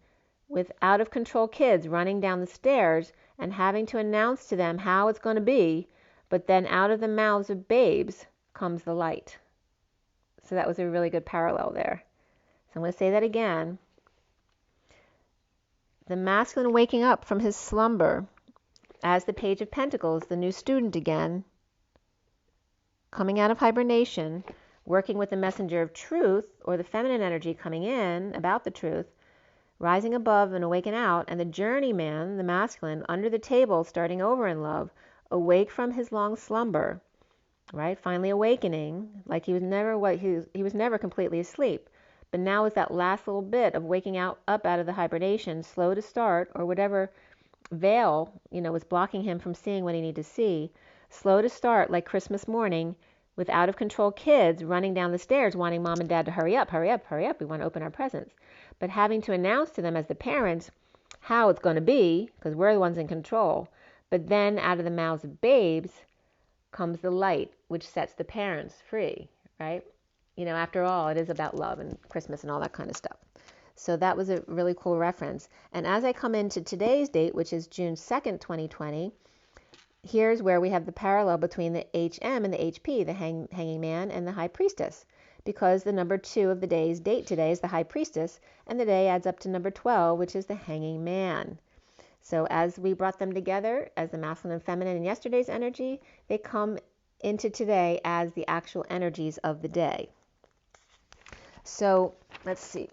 with out-of-control kids running down the stairs and having to announce to them how it's going to be, but then out of the mouths of babes comes the light. So that was a really good parallel there. So I'm going to say that again. The masculine waking up from his slumber as the Page of Pentacles, the new student again, coming out of hibernation, working with the messenger of truth, or the feminine energy coming in about the truth, rising above and awaken out, and the journeyman, the masculine, under the table, starting over in love, awake from his long slumber, right? Finally awakening, like he was never completely asleep. But now with that last little bit of waking up out of the hibernation, slow to start, or whatever veil, was blocking him from seeing what he needed to see, slow to start like Christmas morning, with out-of-control kids running down the stairs wanting mom and dad to hurry up, hurry up, hurry up, we want to open our presents. But having to announce to them as the parents how it's going to be, because we're the ones in control, But then out of the mouths of babes comes the light, which sets the parents free, right? You know, after all, it is about love and Christmas and all that kind of stuff. So that was a really cool reference. And as I come into today's date, which is June 2nd, 2020, here's where we have the parallel between the HM and the HP, the hanging man and the high priestess, because the number 2 of the day's date today is the high priestess, and the day adds up to number 12, which is the hanging man. So as we brought them together as the masculine and feminine in yesterday's energy, they come into today as the actual energies of the day. So let's see.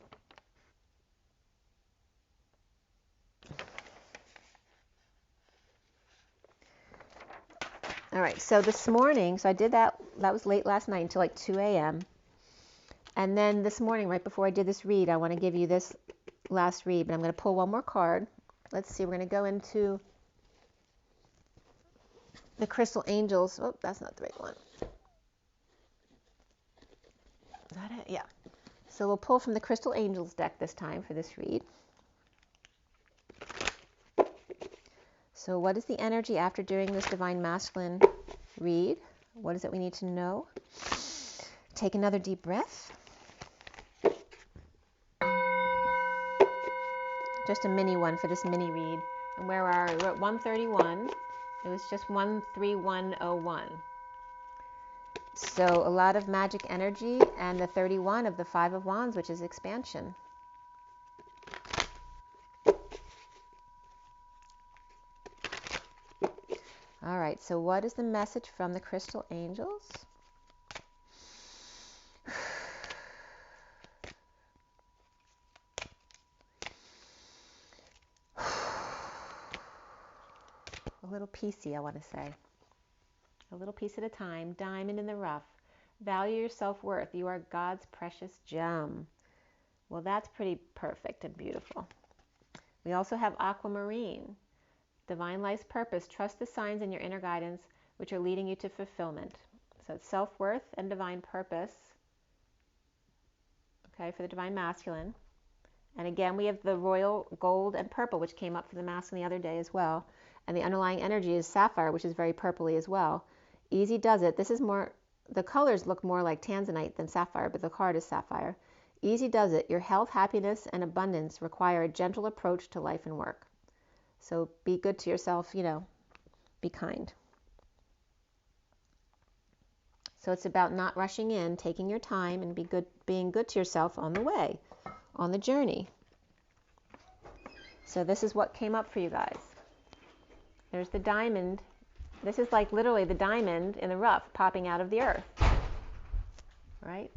All right, so this morning, so I did that was late last night until like 2 a.m. And then this morning, right before I did this read, I want to give you this last read, but I'm going to pull one more card. Let's see, we're going to go into the crystal angels. Oh, that's not the right one. Is that it? Yeah. So we'll pull from the crystal angels deck this time for this read. So what is the energy after doing this divine masculine read? What is it we need to know? Take another deep breath. Just a mini one for this mini read. And where are we? We're at 131. It was just 13101. So a lot of magic energy, and the 31 of the 5 of Wands, which is expansion. All right, so what is the message from the crystal angels? A little piecey, I want to say. A little piece at a time, diamond in the rough. Value your self-worth. You are God's precious gem. Well, that's pretty perfect and beautiful. We also have aquamarine. Divine life's purpose. Trust the signs in your inner guidance, which are leading you to fulfillment. So it's self-worth and divine purpose. Okay, for the divine masculine. And again, we have the royal gold and purple, which came up for the masculine the other day as well. And the underlying energy is sapphire, which is very purpley as well. Easy does it. This is more, the colors look more like tanzanite than sapphire, but the card is sapphire. Easy does it. Your health, happiness, and abundance require a gentle approach to life and work. So be good to yourself, you know, be kind. So it's about not rushing in, taking your time, and being good to yourself on the way, on the journey. So this is what came up for you guys. There's the diamond. This is like literally the diamond in the rough popping out of the earth, right?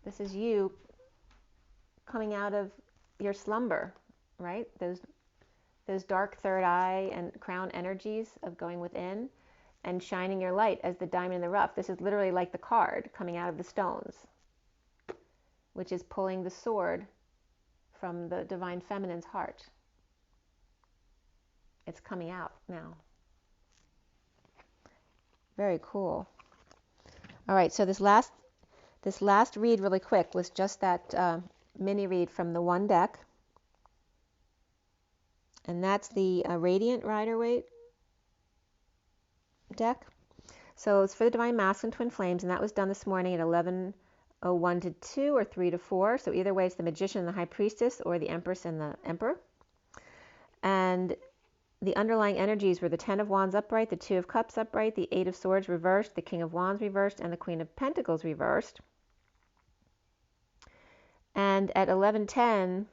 This is you coming out of your slumber, right? Those dark third eye and crown energies of going within and shining your light as the diamond in the rough. This is literally like the card coming out of the stones, which is pulling the sword from the divine feminine's heart. It's coming out now. Very cool. All right, so this last read really quick was just that mini read from the one deck. And that's the Radiant Rider-Waite deck. So it's for the Divine Masculine Twin Flames, and that was done this morning at 11:01 to 2 or 3 to 4. So either way, it's the Magician and the High Priestess, or the Empress and the Emperor. And the underlying energies were the 10 of Wands upright, the 2 of Cups upright, the 8 of Swords reversed, the King of Wands reversed, and the Queen of Pentacles reversed. And at 11:10,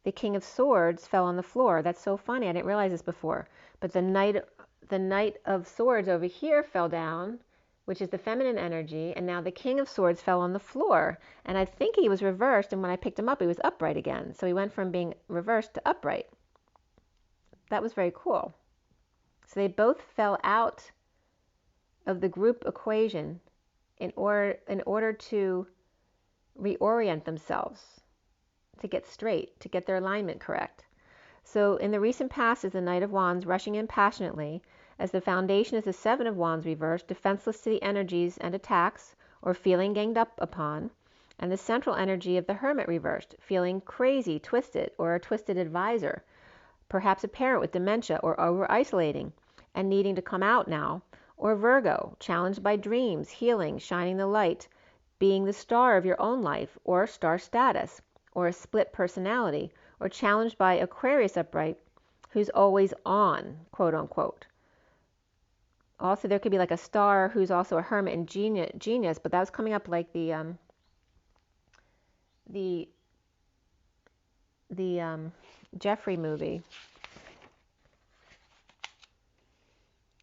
the King of Swords fell on the floor. That's so funny. I didn't realize this before. But the Knight of Swords over here fell down, which is the feminine energy, and now the King of Swords fell on the floor. And I think he was reversed, and when I picked him up, he was upright again. So he went from being reversed to upright. That was very cool. So they both fell out of the group equation in order to reorient themselves, to get straight, to get their alignment correct. So in the recent past is the Knight of Wands rushing in passionately, as the foundation is the 7 of Wands reversed, defenseless to the energies and attacks, or feeling ganged up upon, and the central energy of the Hermit reversed, feeling crazy, twisted, or a twisted advisor, perhaps a parent with dementia or over-isolating and needing to come out now, or Virgo, challenged by dreams, healing, shining the light, being the star of your own life, or star status, or a split personality, or challenged by Aquarius upright, who's always on, quote unquote. Also, there could be like a star who's also a hermit and genius, but that was coming up like the Jeffrey movie,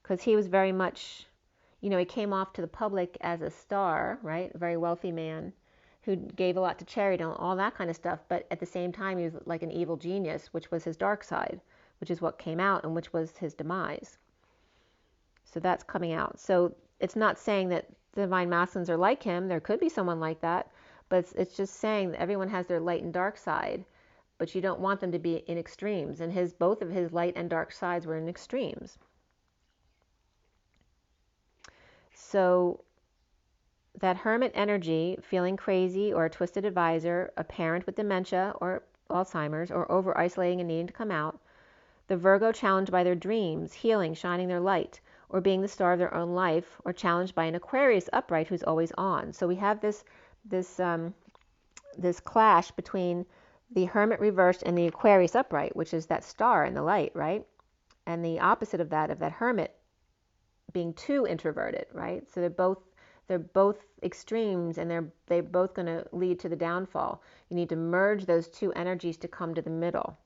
because he was very much, he came off to the public as a star, right? A very wealthy man who gave a lot to charity and all that kind of stuff, but at the same time he was like an evil genius, which was his dark side, which is what came out and which was his demise. So that's coming out. So it's not saying that the divine masculines are like him. There could be someone like that, but it's just saying that everyone has their light and dark side, but you don't want them to be in extremes, and both of his light and dark sides were in extremes. So that hermit energy, feeling crazy or a twisted advisor, a parent with dementia or Alzheimer's, or over-isolating and needing to come out, the Virgo challenged by their dreams, healing, shining their light, or being the star of their own life, or challenged by an Aquarius upright who's always on. So we have this clash between the hermit reversed and the Aquarius upright, which is that star in the light, right? And the opposite of that hermit being too introverted, right? So they're both extremes, and they're both going to lead to the downfall. You need to merge those two energies to come to the middle.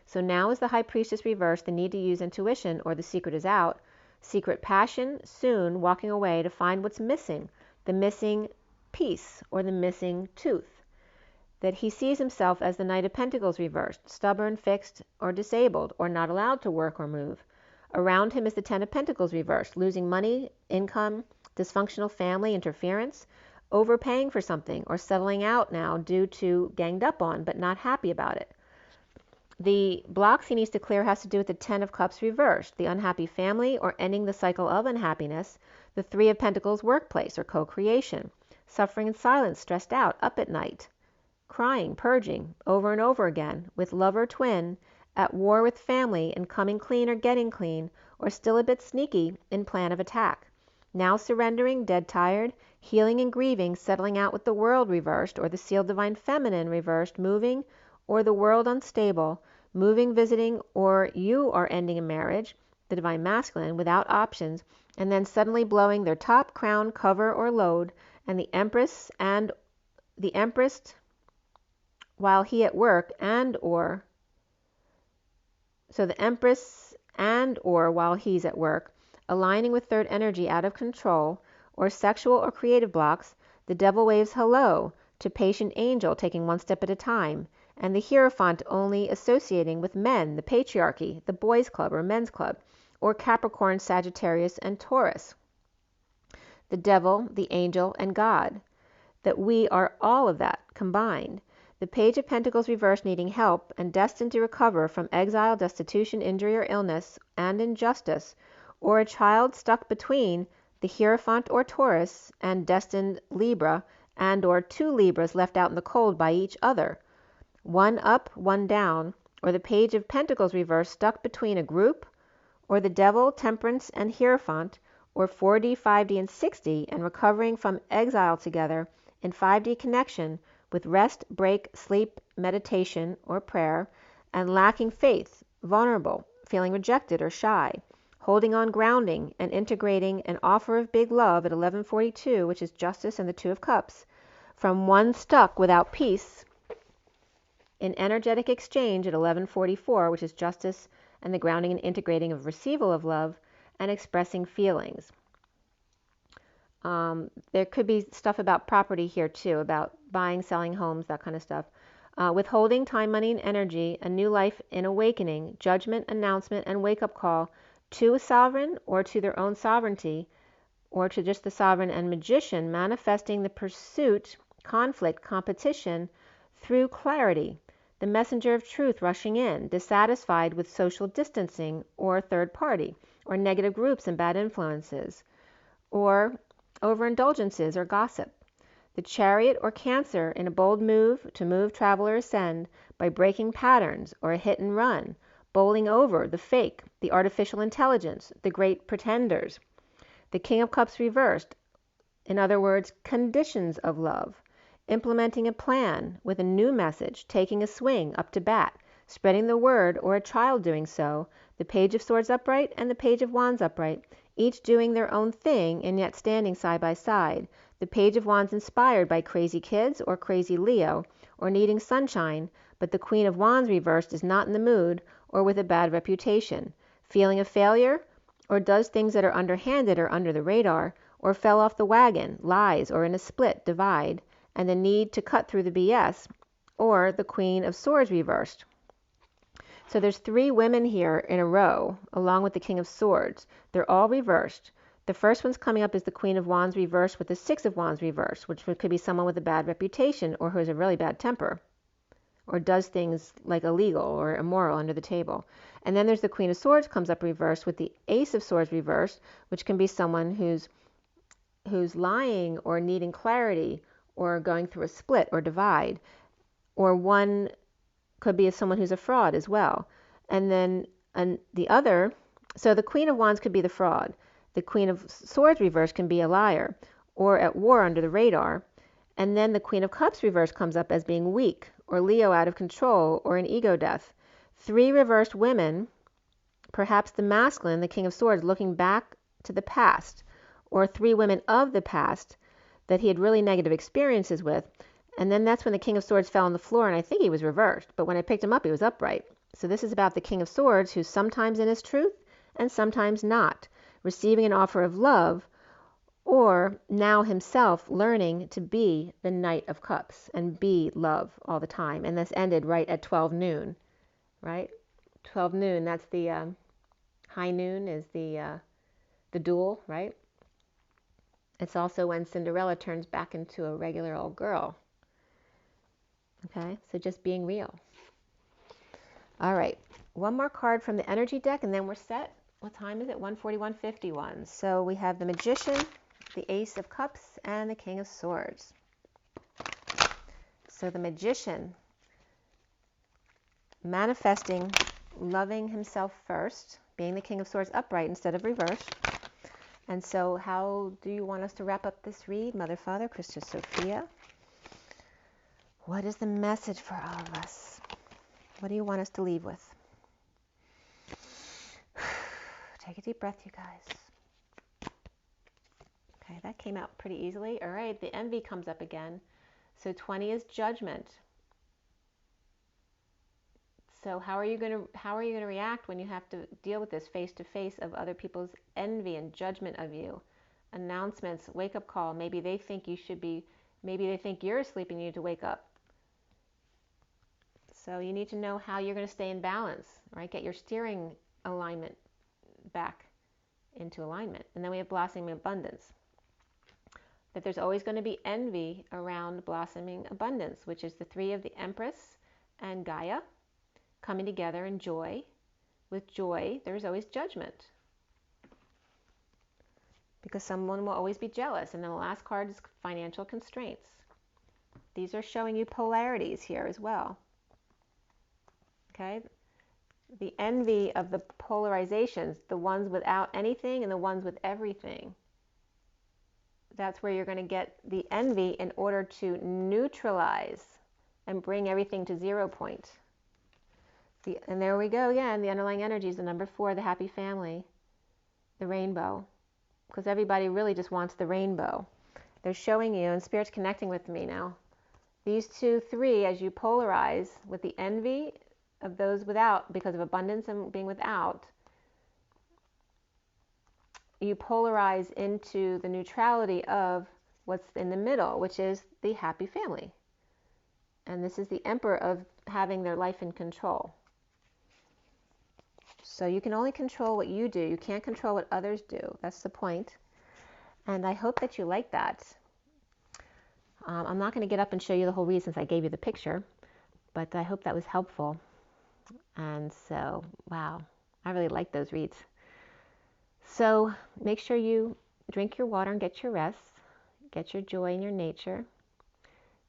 So now is the High Priestess reversed, the need to use intuition, or the secret is out. Secret passion, soon walking away to find what's missing, the missing piece or the missing tooth. That he sees himself as the Knight of Pentacles reversed, stubborn, fixed, or disabled, or not allowed to work or move. Around him is the Ten of Pentacles reversed, losing money, income, dysfunctional family interference, overpaying for something, or settling out now due to ganged up on but not happy about it. The blocks he needs to clear has to do with the Ten of Cups reversed, the unhappy family or ending the cycle of unhappiness, the Three of Pentacles workplace or co-creation, suffering in silence, stressed out, up at night, crying, purging, over and over again, with lover twin, at war with family and coming clean or getting clean, or still a bit sneaky in plan of attack. Now surrendering, dead tired, healing and grieving, settling out with the world reversed, or the sealed divine feminine reversed, moving, or the world unstable, moving, visiting, or you are ending a marriage, the divine masculine, without options, and then suddenly blowing their top, crown, cover, or load, and the empress while he at work the empress and/or while he's at work, aligning with third energy out of control, or sexual or creative blocks, the devil waves hello to patient angel taking one step at a time, and the Hierophant only associating with men, the patriarchy, the boys' club or men's club, or Capricorn, Sagittarius, and Taurus. The devil, the angel, and God. That we are all of that combined. The Page of Pentacles reversed, needing help and destined to recover from exile, destitution, injury, or illness, and injustice, or a child stuck between the Hierophant or Taurus and destined Libra, and or two Libras left out in the cold by each other, one up, one down, or the Page of Pentacles reversed, stuck between a group, or the devil, temperance, and Hierophant, or 4D, 5D, and 6D, and recovering from exile together in 5D connection with rest, break, sleep, meditation, or prayer, and lacking faith, vulnerable, feeling rejected or shy, holding on, grounding, and integrating an offer of big love at 1142, which is justice and the Two of Cups, from one stuck without peace, in energetic exchange at 1144, which is justice and the grounding and integrating of receival of love and expressing feelings. There could be stuff about property here too, about buying, selling homes, that kind of stuff. Withholding time, money, and energy, a new life in awakening, judgment, announcement, and wake-up call to a sovereign or to their own sovereignty, or to just the sovereign and magician, manifesting the pursuit, conflict, competition through clarity, the messenger of truth rushing in, dissatisfied with social distancing or third party, or negative groups and bad influences, or overindulgences or gossip. The Chariot or Cancer in a bold move to move, travel, or ascend by breaking patterns or a hit and run, bowling over the fake, the artificial intelligence, the great pretenders. The King of Cups reversed, in other words, conditions of love. Implementing a plan with a new message, taking a swing up to bat, spreading the word or a child doing so, the Page of Swords upright and the Page of Wands upright, each doing their own thing and yet standing side by side. The Page of Wands inspired by crazy kids or crazy Leo or needing sunshine, but the Queen of Wands reversed is not in the mood or with a bad reputation, feeling a failure or does things that are underhanded or under the radar or fell off the wagon, lies or in a split, divide, and the need to cut through the BS, or the Queen of Swords reversed. So there's 3 women here in a row, along with the King of Swords. They're all reversed. The first one's coming up is the Queen of Wands reversed with the 6 of Wands reversed, which could be someone with a bad reputation or who has a really bad temper or does things like illegal or immoral under the table. And then there's the Queen of Swords comes up reversed with the Ace of Swords reversed, which can be someone who's lying or needing clarity or going through a split or divide, or one could be someone who's a fraud as well. And then the other, so the Queen of Wands could be the fraud. The Queen of Swords reverse can be a liar or at war under the radar. And then the Queen of Cups reverse comes up as being weak or Leo out of control or an ego death. 3 reversed women, perhaps the masculine, the King of Swords, looking back to the past, or 3 women of the past that he had really negative experiences with. And then that's when the King of Swords fell on the floor, and I think he was reversed. But when I picked him up, he was upright. So this is about the King of Swords, who's sometimes in his truth and sometimes not, receiving an offer of love, or now himself learning to be the Knight of Cups and be love all the time. And this ended right at 12 noon, right? 12 noon, that's the high noon is the duel, right? It's also when Cinderella turns back into a regular old girl. Okay, so just being real. All right, one more card from the energy deck and then we're set. What time is it? 1:41:51. So we have the Magician, the Ace of Cups, and the King of Swords. So the Magician, manifesting, loving himself first, being the King of Swords upright instead of reversed. And so how do you want us to wrap up this read, Mother, Father, Christus, Sophia? What is the message for all of us? What do you want us to leave with? Take a deep breath, you guys. Okay, that came out pretty easily. All right, the envy comes up again. So 20 is judgment. So how are you going to react when you have to deal with this face to face of other people's envy and judgment of you? Announcements, wake up call. Maybe they think you should be, maybe they think you're asleep and you need to wake up. So you need to know how you're going to stay in balance, right? Get your steering alignment back into alignment. And then we have blossoming abundance. That there's always going to be envy around blossoming abundance, which is the 3 of the Empress and Gaia coming together in joy. With joy, there's always judgment. Because someone will always be jealous. And then the last card is financial constraints. These are showing you polarities here as well. Okay? The envy of the polarizations, the ones without anything and the ones with everything. That's where you're going to get the envy in order to neutralize and bring everything to 0 point. And there we go again, the underlying energy is the number 4, the happy family, the rainbow. Because everybody really just wants the rainbow. They're showing you, and Spirit's connecting with me now. These 2, 3, as you polarize with the envy of those without, because of abundance and being without, you polarize into the neutrality of what's in the middle, which is the happy family. And this is the Emperor of having their life in control. So you can only control what you do. You can't control what others do. That's the point. And I hope that you like that. I'm not going to get up and show you the whole read since I gave you the picture, but I hope that was helpful. And so, wow, I really like those reads. So make sure you drink your water and get your rest. Get your joy in your nature.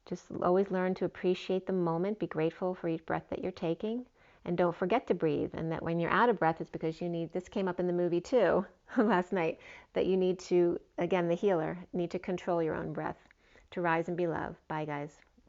Just always learn to appreciate the moment. Be grateful for each breath that you're taking. And don't forget to breathe. And that when you're out of breath, it's because you need, this came up in the movie too last night, that you need to, again, the healer, need to control your own breath to rise and be love. Bye, guys.